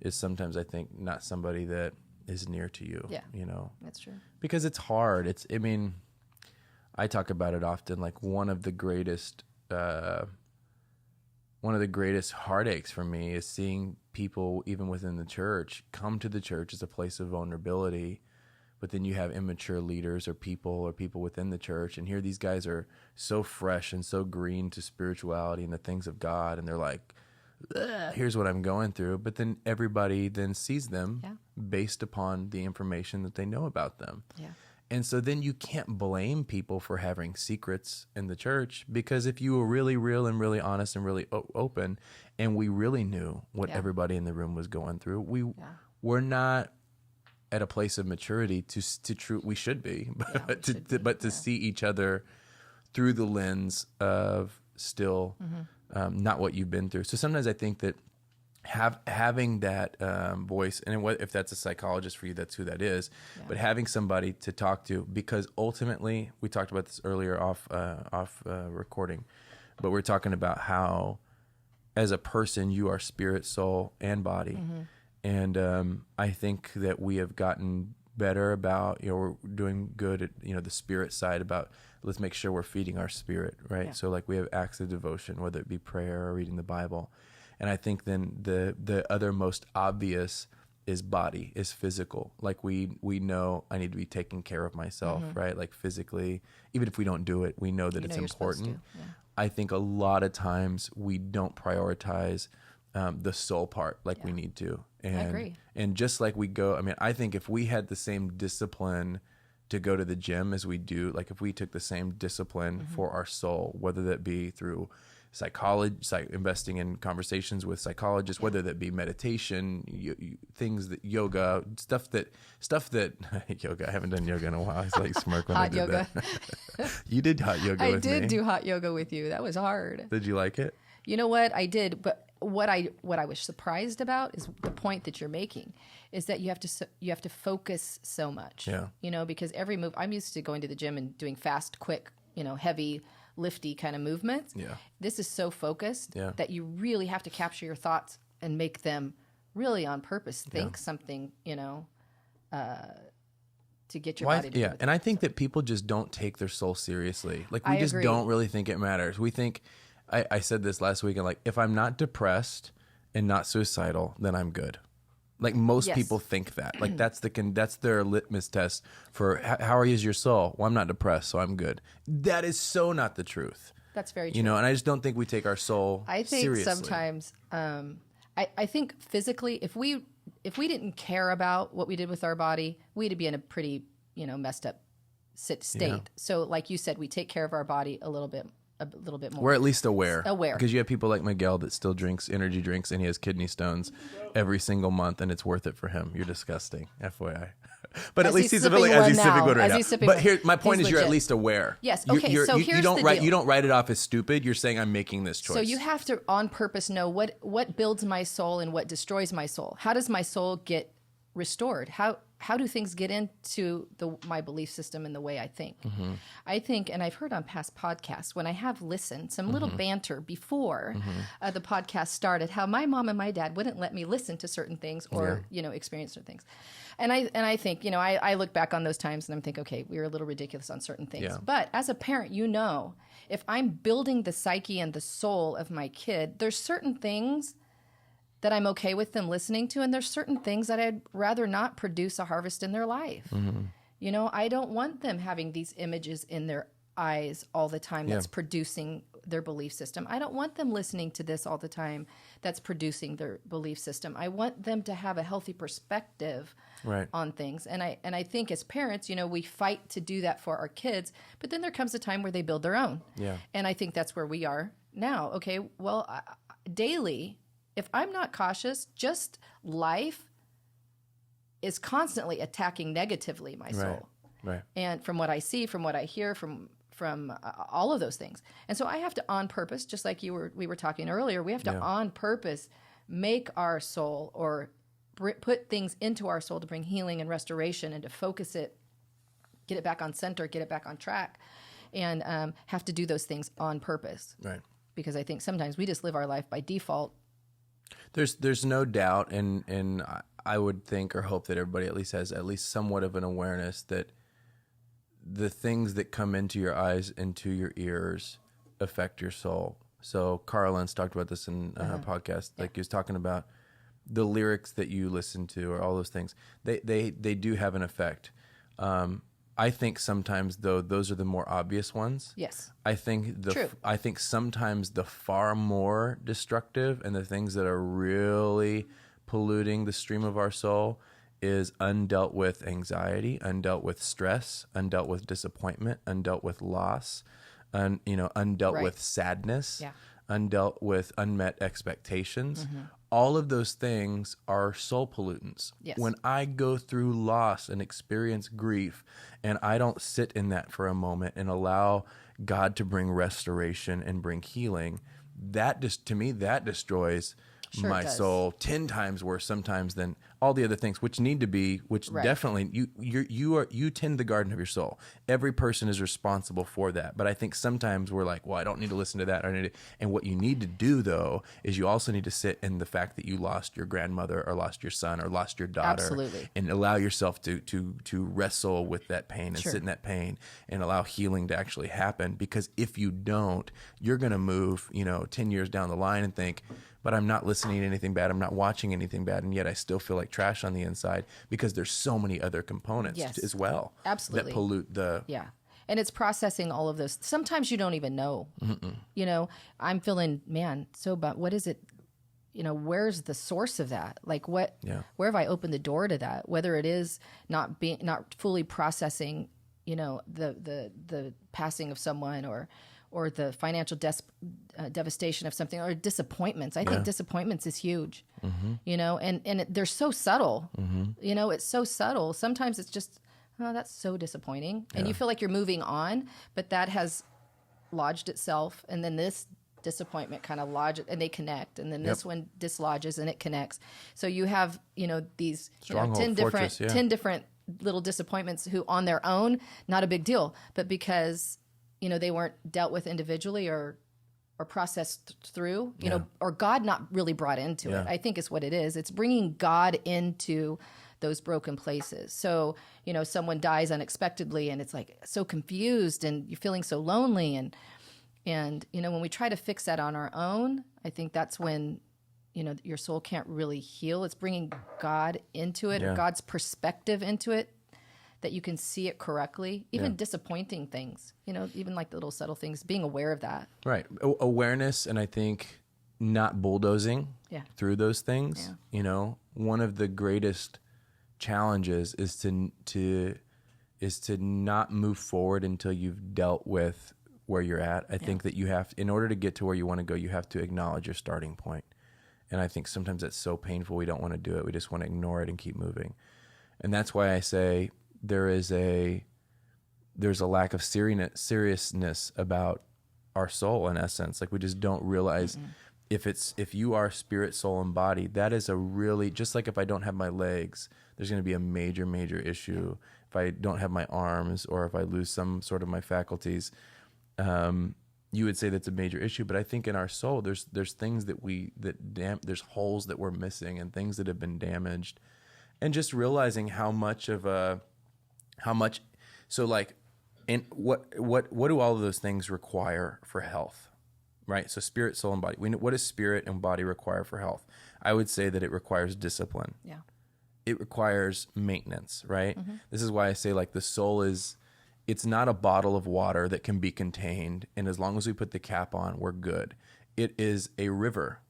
is sometimes, I think, not somebody that is near to you. Yeah, you know, that's true. Because it's hard. I talk about it often. Like one of the greatest heartaches for me is seeing people, even within the church, come to the church as a place of vulnerability, but then you have immature leaders or people within the church, and here these guys are so fresh and so green to spirituality and the things of God, and they're like, here's what I'm going through, but then everybody then sees them based upon the information that they know about them. Yeah. And so then you can't blame people for having secrets in the church, because if you were really real and really honest and really open, and we really knew what everybody in the room was going through, we're not at a place of maturity we should be, but to see each other through the lens of still not what you've been through. So sometimes I think that having that voice, and if that's a psychologist for you, that's who that is, but having somebody to talk to, because ultimately, we talked about this earlier off recording, but we're talking about how as a person, you are spirit, soul, and body. And I think that we have gotten better about, we're doing good at, the spirit side about, let's make sure we're feeding our spirit, right? Yeah. So like we have acts of devotion, whether it be prayer or reading the Bible. And I think then the other most obvious is body, is physical. Like we know I need to be taking care of myself, right? Like physically, even if we don't do it, we know that it's important. Yeah. I think a lot of times we don't prioritize the soul part like we need to. And, I agree. And just like we go, I think if we had the same discipline to go to the gym as we do, like if we took the same discipline for our soul, whether that be through investing in conversations with psychologists, whether that be meditation, things that yoga, stuff that yoga. I haven't done yoga in a while. I like smirk when I did yoga. That. You did hot yoga with me. I did do hot yoga with you. That was hard. Did you like it? You know what? I did, but what I was surprised about is the point that you're making is that you have to focus so much. Yeah. You know, because every move, I'm used to going to the gym and doing fast, quick, heavy, lifty kind of movements. Yeah. This is so focused that you really have to capture your thoughts and make them really on purpose. Think something, to get your body to do it. And I think that people just don't take their soul seriously. Like we I just agree. don't really think it matters. We think, I said this last week, and like, if I'm not depressed and not suicidal, then I'm good. Like most people think that. Like that's their litmus test for how is your soul? Well, I'm not depressed, so I'm good. That is so not the truth. That's very true. And I just don't think we take our soul seriously. I think sometimes, I think physically, if we didn't care about what we did with our body, we'd be in a pretty, messed up state. Yeah. So like you said, we take care of our body a little bit more. We're at least aware. Aware. Because you have people like Miguel that still drinks energy drinks and he has kidney stones every single month and it's worth it for him. You're disgusting, FYI. But at least he's sipping one right now. But here, my point is, you're at least aware. Yes. Okay. So here's the deal. You don't write it off as stupid. You're saying I'm making this choice. So you have to, on purpose, know what builds my soul and what destroys my soul. How does my soul get restored? How do things get into my belief system and the way I think? Mm-hmm. I think, and I've heard on past podcasts, when I have listened, some little banter before the podcast started, how my mom and my dad wouldn't let me listen to certain things or, experience certain things. And I think, I look back on those times and I'm thinking, okay, we were a little ridiculous on certain things. Yeah. But as a parent, if I'm building the psyche and the soul of my kid, there's certain things that I'm okay with them listening to, and there's certain things that I'd rather not produce a harvest in their life. Mm-hmm. I don't want them having these images in their eyes all the time that's producing their belief system. I don't want them listening to this all the time that's producing their belief system. I want them to have a healthy perspective on things. And I think as parents, we fight to do that for our kids, but then there comes a time where they build their own. Yeah. And I think that's where we are now. Okay, well, daily, if I'm not cautious, just life is constantly attacking negatively my soul. Right. And from what I see, from what I hear, from all of those things. And so I have to, on purpose, just like we were talking earlier, we have to on purpose make our soul or put things into our soul to bring healing and restoration and to focus it, get it back on center, get it back on track, and have to do those things on purpose. Right. Because I think sometimes we just live our life by default. There's no doubt, and I would think or hope that everybody at least has at least somewhat of an awareness that the things that come into your eyes, into your ears, affect your soul. So Carl Lentz talked about this in her podcast. Like he was talking about the lyrics that you listen to or all those things. They do have an effect. I think sometimes, though, those are the more obvious ones. Yes. I think sometimes the far more destructive and the things that are really polluting the stream of our soul is undealt with anxiety, undealt with stress, undealt with disappointment, undealt with loss, undealt with sadness, undealt with unmet expectations. Mm-hmm. All of those things are soul pollutants. Yes. When I go through loss and experience grief and I don't sit in that for a moment and allow God to bring restoration and bring healing, that destroys my soul 10 times worse sometimes than all the other things, which need to be, definitely you tend the garden of your soul. Every person is responsible for that. But I think sometimes we're like, well, I don't need to listen to that. And what you need to do though, is you also need to sit in the fact that you lost your grandmother or lost your son or lost your daughter. Absolutely. And allow yourself to wrestle with that pain and sit in that pain and allow healing to actually happen. Because if you don't, you're going to move, 10 years down the line and think, but I'm not listening to anything bad. I'm not watching anything bad. And yet I still feel like trash on the inside because there's so many other components as well. Absolutely. That pollute the... Yeah. And it's processing all of those. Sometimes you don't even know. Mm-mm. I'm feeling, so bad. What is it? Where's the source of that? Like where have I opened the door to that? Whether it is not fully processing, the passing of someone or the financial devastation of something, or disappointments. I think disappointments is huge, you know, and they're so subtle, you know, it's so subtle. Sometimes it's just, oh, that's so disappointing. And you feel like you're moving on, but that has lodged itself. And then this disappointment kind of lodges, and they connect. And then this one dislodges and it connects. So you have, you know, these 10 different little disappointments who on their own, not a big deal, but because, you know, they weren't dealt with individually or processed through, you know, or God not really brought into it, I think is what it is. It's bringing God into those broken places. So, you know, someone dies unexpectedly and it's like so confused and you're feeling so lonely. And, you know, when we try to fix that on our own, I think that's when, you know, your soul can't really heal. It's bringing God into it, or God's perspective into it, that you can see it correctly. Even disappointing things, you know, even like the little subtle things, being aware of that. Right. Awareness, and I think not bulldozing through those things. You know, one of the greatest challenges is to not move forward until you've dealt with where you're at. I think that you have, in order to get to where you want to go, you have to acknowledge your starting point. And I think sometimes that's so painful, we don't want to do it. We just want to ignore it and keep moving. And that's why I say there's a lack of seriousness about our soul, in essence. Like, we just don't realize if you are spirit, soul, and body, that is a really, just like if I don't have my legs, there's going to be a major, major issue. If I don't have my arms, or if I lose some sort of my faculties, you would say that's a major issue. But I think in our soul, there's things there's holes that we're missing and things that have been damaged, and just realizing how much. So like, and what do all of those things require for health, right? So spirit, soul, and body. What does spirit and body require for health? I would say that it requires discipline. Yeah. It requires maintenance, right? This is why I say, like, the soul it's not a bottle of water that can be contained, and as long as we put the cap on, we're good. It is a river.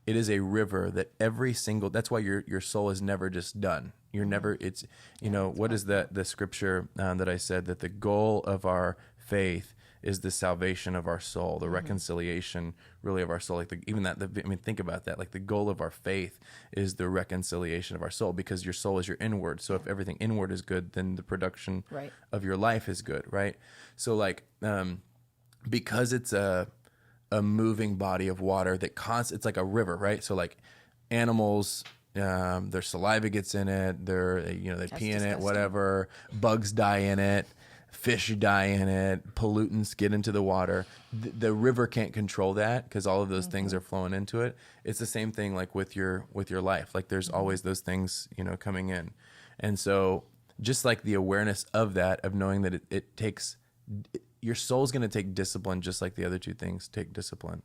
It is a river that that's why your soul is never just done. You're never, it's, you know, what is the scripture that I said, that the goal of our faith is the salvation of our soul, the reconciliation really of our soul. Like think about that. Like, the goal of our faith is the reconciliation of our soul, because your soul is your inward. So if everything inward is good, then the production of your life is good, right? So like, because it's a moving body of water that it's like a river, right? So like animals, their saliva gets in it, they pee in it, whatever, bugs die in it, fish die in it, pollutants get into the water. The river can't control that, because all of those things are flowing into it. It's the same thing like with your life. Like, there's always those things, you know, coming in. And so just like the awareness of that, of knowing that it takes, your soul's going to take discipline, just like the other two things take discipline.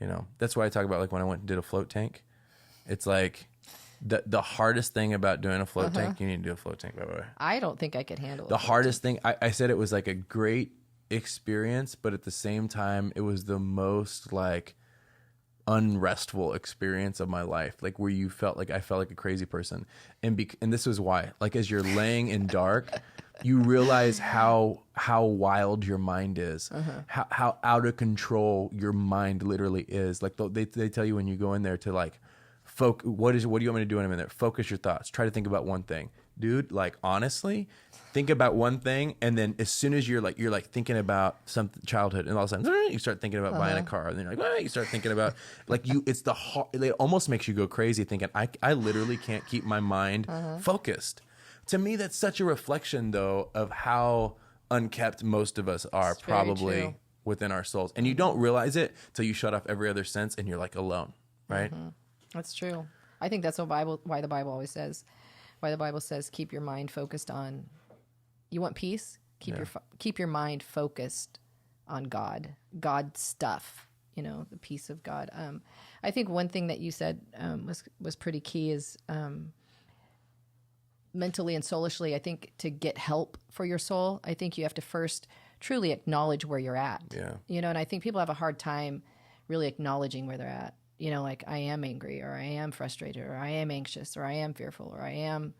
You know, that's why I talk about, like, when I went and did a float tank, it's like, the hardest thing about doing a float tank, you need to do a float tank, by the way. I don't think I could handle it. The hardest thing, I said it was like a great experience, but at the same time, it was the most like unrestful experience of my life. Like, where I felt like a crazy person. And this was why, like, as you're laying in dark, you realize how wild your mind is, how out of control your mind literally is. Like, they tell you when you go in there to like, what do you want me to do when I'm in there? Focus your thoughts. Try to think about one thing. Dude, like, honestly, think about one thing, and then as soon as you're like thinking about some childhood, and all of a sudden you start thinking about buying a car, and then you're like, you start thinking about, like, it almost makes you go crazy thinking, I literally can't keep my mind focused. To me, that's such a reflection, though, of how unkept most of us are, probably within our souls. And you don't realize it till you shut off every other sense and you're like alone, right? That's true. I think that's why the Bible always says, keep your mind focused on, you want peace? Keep your mind focused on God's stuff, you know, the peace of God. I think one thing that you said was pretty key is mentally and soulishly, I think to get help for your soul, I think you have to first truly acknowledge where you're at. Yeah. You know, and I think people have a hard time really acknowledging where they're at. You know, like, I am angry, or I am frustrated, or I am anxious, or I am fearful, or I am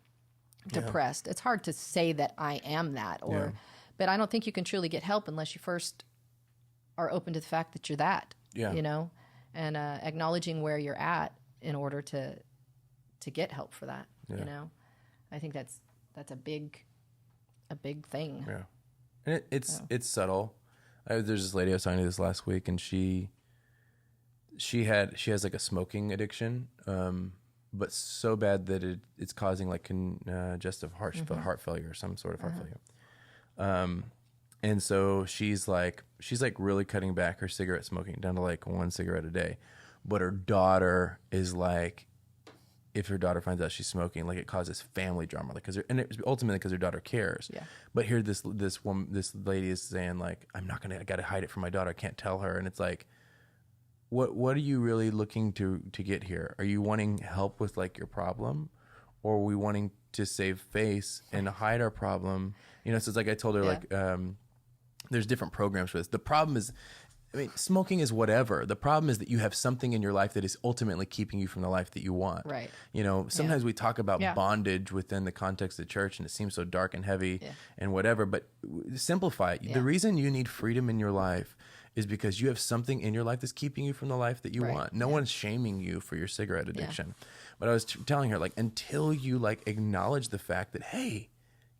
depressed. It's hard to say that I am that, but I don't think you can truly get help unless you first are open to the fact that you're that, you know, and acknowledging where you're at in order to get help for that, you know. I think that's a big thing. Yeah. And it's subtle. There's this lady I was talking to this last week, and she has like a smoking addiction, but so bad that it's causing like congestive heart failure or some sort of heart failure. And so she's like really cutting back her cigarette smoking down to like 1 cigarette a day. But her daughter is like, if her daughter finds out she's smoking, like it causes family drama, like ultimately because her daughter cares. Yeah. But here this lady is saying like, I got to hide it from my daughter. I can't tell her. And it's like, what are you really looking to get here? Are you wanting help with like your problem, or are we wanting to save face and hide our problem? You know, so it's like I told her like, there's different programs for this. The problem is, I mean, smoking is whatever. The problem is that you have something in your life that is ultimately keeping you from the life that you want. Right. You know, sometimes we talk about bondage within the context of church, and it seems so dark and heavy and whatever, but simplify it. The reason you need freedom in your life is because you have something in your life that's keeping you from the life that you want. No one's shaming you for your cigarette addiction. But I was telling her, like, until you like acknowledge the fact that, hey,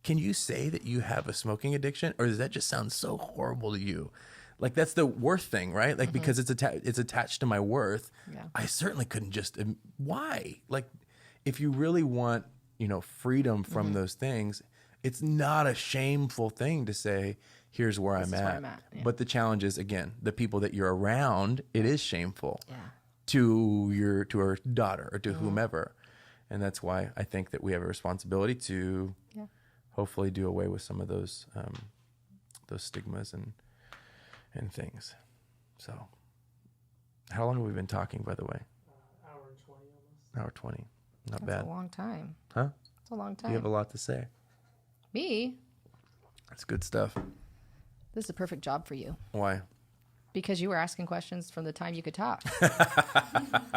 can you say that you have a smoking addiction, or does that just sound so horrible to you? Like, that's the worth thing, right? Like, because it's attached to my worth. Yeah. I certainly couldn't just, why? Like, if you really want, you know, freedom from those things, it's not a shameful thing to say, here's where I'm at. Yeah. But the challenge is, again, the people that you're around, it is shameful to our daughter or to whomever. And that's why I think that we have a responsibility to hopefully do away with some of those stigmas and things. So, how long have we been talking, by the way? Hour and 20 almost. Hour 20. Not bad. That's a long time. Huh? It's a long time. You have a lot to say. Me? That's good stuff. This is a perfect job for you. Why? Because you were asking questions from the time you could talk.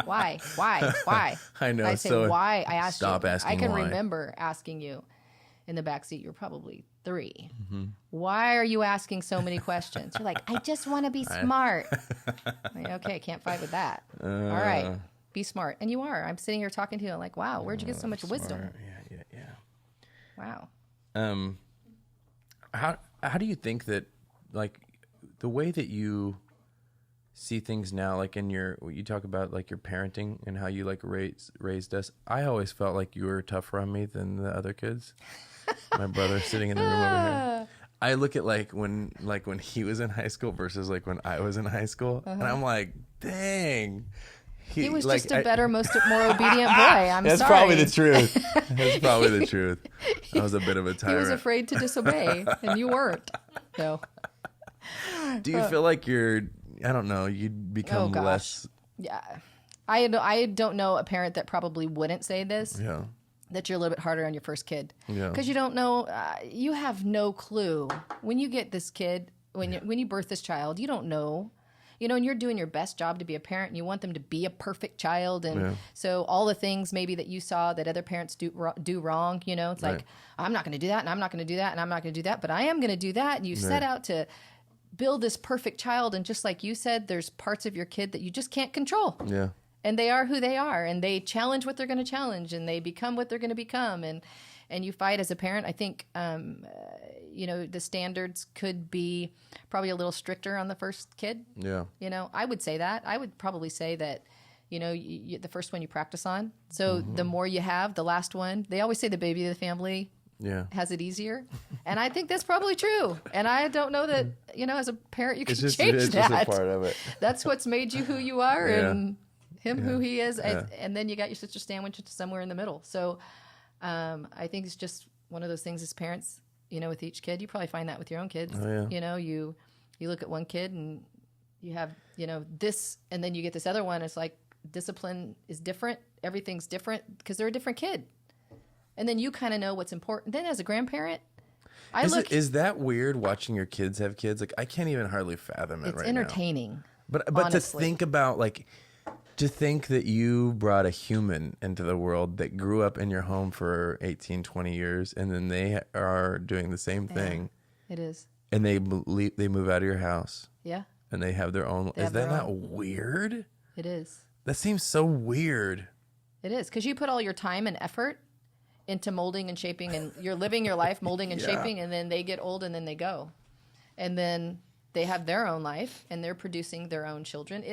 Why? I know. I say why. I asked stop you. Asking I can why. remember asking you in the back seat. You're probably 3. Mm-hmm. Why are you asking so many questions? You're like, I just want to be smart. Like, okay, can't fight with that. All right, be smart. And you are. I'm sitting here talking to you. I'm like, wow, where'd you get so much wisdom? Yeah. Wow. How do you think that, like, the way that you see things now, like you talk about like your parenting and how you like raised us, I always felt like you were tougher on me than the other kids. My brother sitting in the room over here. I look at like when he was in high school versus like when I was in high school, and I'm like, dang. He was just a better, more obedient boy. That's sorry. Probably the truth. That's probably the truth. I was a bit of a tyrant. He was afraid to disobey, and you weren't. So, do you feel like you'd become less? Yeah, I don't know a parent that probably wouldn't say this. Yeah. That you're a little bit harder on your first kid. Yeah. Because you don't know, you have no clue when you get this kid, when you birth this child, you don't know. You know, and you're doing your best job to be a parent, and you want them to be a perfect child. And so all the things maybe that you saw that other parents do wrong, you know, it's like, I'm not going to do that, and I'm not going to do that, and I'm not going to do that, but I am going to do that. And you set out to build this perfect child. And just like you said, there's parts of your kid that you just can't control. Yeah. And they are who they are, and they challenge what they're going to challenge, and they become what they're going to become. And you fight as a parent. I think, you know, the standards could be probably a little stricter on the first kid. Yeah. You know, I would say that. I would probably say that, you know, the first one you practice on. So the more you have, the last one, they always say the baby of the family has it easier. And I think that's probably true. And I don't know that, you know, as a parent, you can change that. It's just a part of it. That's what's made you who you are and him who he is. And then you got your sister sandwiched somewhere in the middle. So I think it's just one of those things as parents, you know, with each kid. You probably find that with your own kids. Oh, yeah. You know, you look at one kid and you have, you know, this, and then you get this other one. It's like discipline is different. Everything's different because they're a different kid. And then you kind of know what's important. Then as a grandparent, is that weird watching your kids have kids? Like, I can't even hardly fathom it right now. It's entertaining. But to think about, like, to think that you brought a human into the world that grew up in your home for 18, 20 years, and then they are doing the same thing. It is. And they move out of your house. Yeah. And they have their own. Is that not weird? It is. That seems so weird. It is, because you put all your time and effort into molding and shaping, and you're living your life molding and shaping, and then they get old and then they go. And then they have their own life, and they're producing their own children.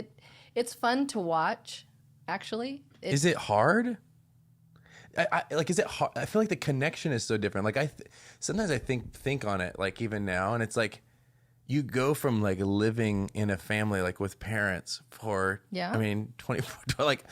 It's fun to watch, actually. Is it hard? Is it hard? I feel like the connection is so different. Like sometimes I think on it, like even now, and it's like you go from like living in a family like with parents for 24. Like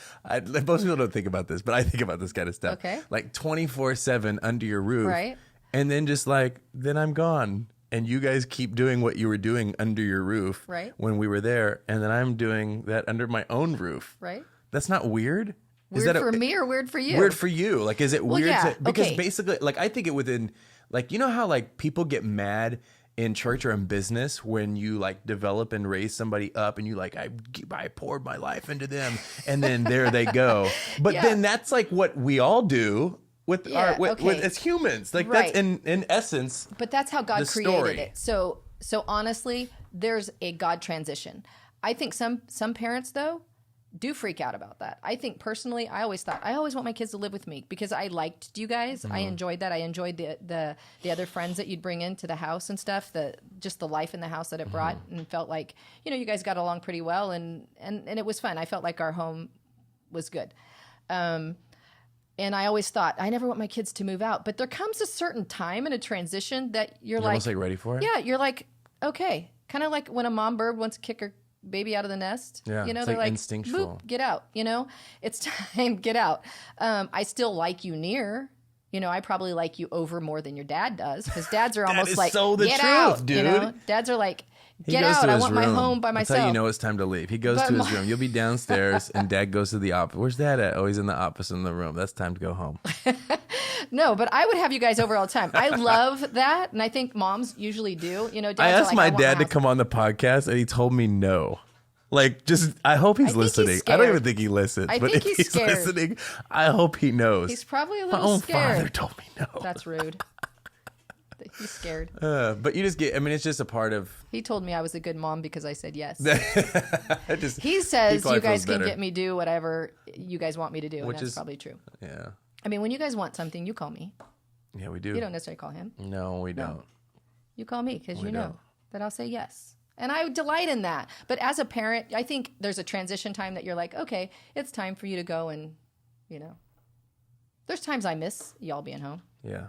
most people don't think about this, but I think about this kind of stuff. Okay, like 24/7 under your roof, right? And then just like then I'm gone, and you guys keep doing what you were doing under your roof, right? When we were there, and then I'm doing that under my own roof, right? That's not weird. Weird for me or weird for you? Weird for you. Like, is it weird? Yeah, because basically, like, I think it within, like, you know how, like, people get mad in church or in business when you, like, develop and raise somebody up and you, like, I poured my life into them and then there they go. But then that's, like, what we all do with as humans. Like, that's in essence. But that's how God created it. So honestly, there's a God transition. I think some parents, though, do freak out about that. I think personally, I always want my kids to live with me because I liked you guys. I enjoyed that. I enjoyed the other friends that you'd bring into the house and stuff. Just the life in the house that it brought, and felt like you guys got along pretty well, and it was fun. I felt like our home was good. And I always thought I never want my kids to move out, but there comes a certain time in a transition that you're like almost like ready for it. Yeah, you're like okay, kind of like when a mom bird wants to kick her baby out of the nest. Yeah, they're like instinctual. Boop, get out. It's time. Get out. I still like you near. I probably like you over more than your dad does because dads are almost like so the get truth, out. Dude. Dads are like get out. I want my home by myself. That's how you know it's time to leave. He goes to his room. You'll be downstairs, and Dad goes to the office. Where's Dad at? Oh, he's in the office in the room. That's time to go home. No, but I would have you guys over all the time. I love that, and I think moms usually do. Dads I asked like, my dad to come on the podcast, and he told me no. Like, I hope he's listening. I don't even think he listens. But if he's listening, I hope he knows. He's probably a my little own scared. father told me no. That's rude. He's scared. But you just get, it's just a part of. He told me I was a good mom because I said yes. He says you guys can get me do whatever you guys want me to do, and that's probably true. Yeah. I mean, when you guys want something, you call me. Yeah, we do. You don't necessarily call him. No, we don't. You call me because you know that I'll say yes. And I delight in that. But as a parent, I think there's a transition time that you're like, okay, it's time for you to go and, There's times I miss y'all being home. Yeah.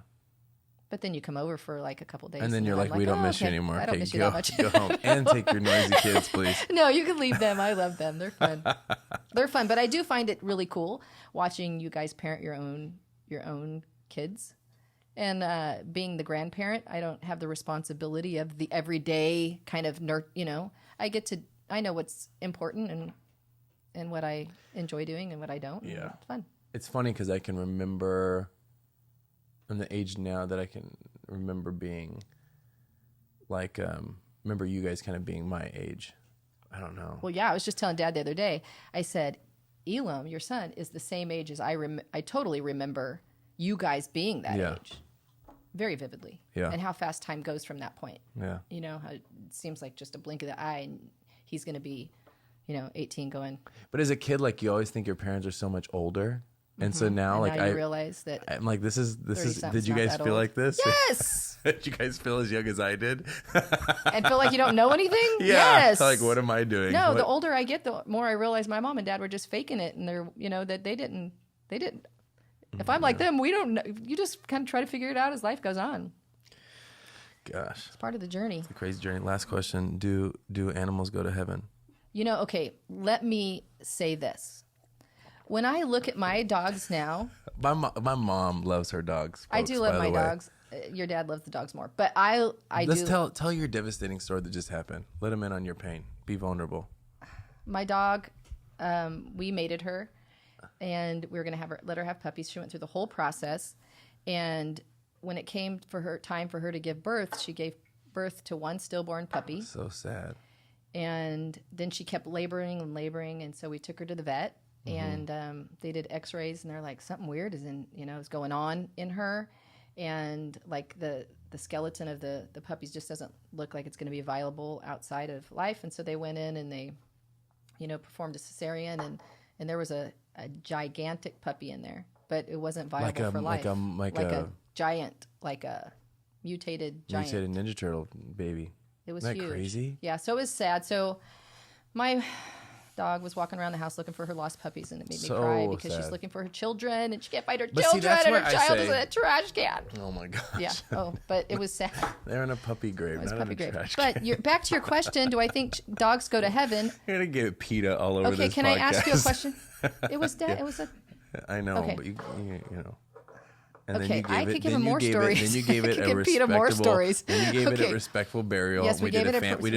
But then you come over for like a couple days. And then you're like, we don't miss you anymore. I don't miss you that much. Go home and take your noisy kids, please. No, you can leave them. I love them. They're fun. They're fun. But I do find it really cool watching you guys parent your own kids. And being the grandparent, I don't have the responsibility of the everyday kind of I know what's important and what I enjoy doing and what I don't. Yeah. It's fun. It's funny because I can remember, I'm the age now that I can remember being like, remember you guys kind of being my age. I don't know. Well, yeah, I was just telling Dad the other day, I said, Elam, your son, is the same age as I totally remember you guys being that age. Very vividly. Yeah. And how fast time goes from that point. Yeah. How it seems like just a blink of the eye and he's going to be, 18 going. But as a kid, like you always think your parents are so much older. And so now, and now you realize that I'm like, this is. Did you guys feel like this? Yes. Did you guys feel as young as I did? And feel like you don't know anything? Yeah. Yes. Like, what am I doing? No, the older I get, the more I realize my mom and dad were just faking it, and they're, that they didn't. If I'm like them, we don't know. You just kind of try to figure it out as life goes on. Gosh, it's part of the journey. It's a crazy journey. Last question: Do animals go to heaven? Okay. Let me say this. When I look at my dogs now, my mom loves her dogs. Folks, I do love my dogs. Your dad loves the dogs more, but Let's tell your devastating story that just happened. Let him in on your pain. Be vulnerable. My dog, we mated her, and we were going to let her have puppies. She went through the whole process, and when it came time for her to give birth, she gave birth to one stillborn puppy. So sad. And then she kept laboring, and so we took her to the vet. And they did X-rays, and they're like, something weird is going on in her. and like the skeleton of the puppies just doesn't look like it's going to be viable outside of life. And so they went in and they, performed a cesarean, and there was a gigantic puppy in there, but it wasn't viable for life. Like a giant, like a mutated giant. Mutated Ninja Turtle baby. It was Isn't that huge. Crazy? Yeah, so it was sad. So my dog was walking around the house looking for her lost puppies, and it made me cry because she's looking for her children, and she can't find her children, and her child is in a trash can. Oh my gosh. Yeah. Oh, but it was sad. They're in a puppy grave, not in a trash can. But back to your question: do I think dogs go to heaven? You're gonna get PETA all over this podcast. Okay, can I ask you a question? It was dead. It was a. I know, okay. but you know. And okay, then I could give him more stories. Then you gave it a respectable. More stories. Then you gave it a respectful burial. Yes, we did a family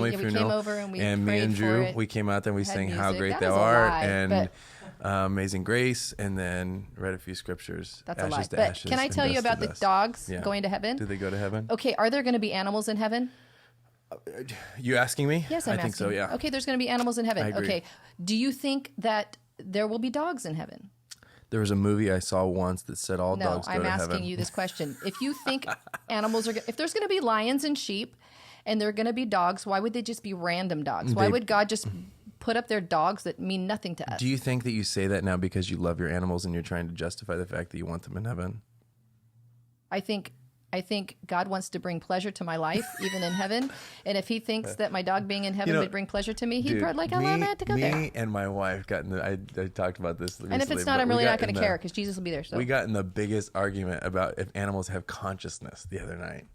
funeral. We came over and we and me and Drew, we came out there and we sang "How Great Thou Art" and "Amazing Grace," and then read a few scriptures. That's a lie. But can I tell you about the dogs going to heaven? Do they go to heaven? Okay, are there going to be animals in heaven? You asking me? Yes, I think so. Yeah. Okay, there's going to be animals in heaven. I agree. Okay, do you think that there will be dogs in heaven? There was a movie I saw once that said all dogs go to heaven. No, I'm asking you this question. If you think animals are, if there's going to be lions and sheep, and there are going to be dogs, why would they just be random dogs? Why would God just put up their dogs that mean nothing to us? Do you think that you say that now because you love your animals and you're trying to justify the fact that you want them in heaven? I think God wants to bring pleasure to my life, even in heaven. And if he thinks that my dog being in heaven would bring pleasure to me, he'd probably allow me to go there. Me and my wife got in I talked about this recently. And if it's not, I'm really not going to care because Jesus will be there. So. We got in the biggest argument about if animals have consciousness the other night.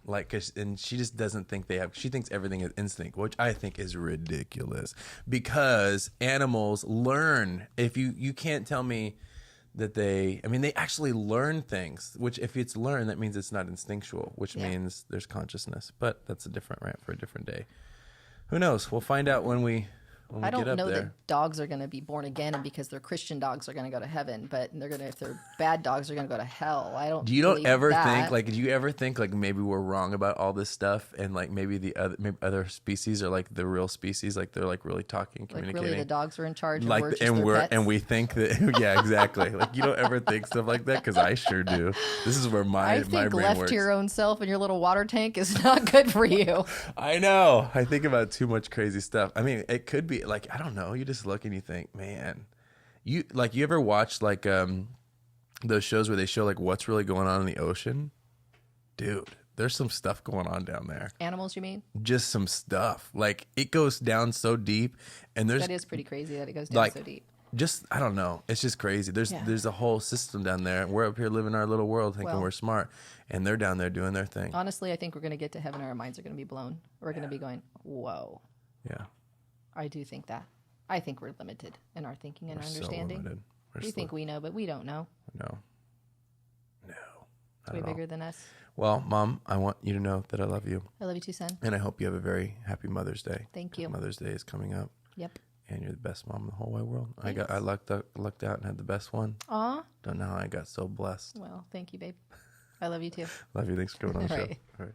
And she just doesn't think they have. She thinks everything is instinct, which I think is ridiculous because animals learn. If you can't tell me that they actually learn things, which if it's learned, that means it's not instinctual, which means there's consciousness. But that's a different rant for a different day. Who knows? We'll find out when we I don't get up know there. that dogs are going to be born again, and because they're Christian dogs are going to go to heaven, but if they're bad dogs are going to go to hell. I don't. Do you ever that. think do you ever think maybe we're wrong about all this stuff, and maybe other species are like the real species, like they're really talking, communicating. Really, the dogs are in charge. And we think that yeah, exactly. You don't ever think stuff like that because I sure do. This is where my brain left works. To your own self in your little water tank is not good for you. I know. I think about too much crazy stuff. I mean, it could be I don't know. You just look and you think, man, you ever watch those shows where they show what's really going on in the ocean? Dude, there's some stuff going on down there. Animals, you mean? Just some stuff. It goes down so deep, and that is pretty crazy that it goes down so deep. Just I don't know. It's just crazy. There's a whole system down there. We're up here living our little world, thinking we're smart, and they're down there doing their thing. Honestly, I think we're going to get to heaven, and our minds are going to be blown. We're going to be going, whoa. Yeah. I do think that. I think we're limited in our thinking and our understanding. So limited. We think we know, but we don't know. No. It's way bigger than us. Well, Mom, I want you to know that I love you. I love you too, son. And I hope you have a very happy Mother's Day. Thank you. Mother's Day is coming up. Yep. And you're the best mom in the whole wide world. Thanks. I lucked out and had the best one. Aw. Don't know how I got so blessed. Well, thank you, babe. I love you too. Love you. Thanks for coming on the show. Right. All right.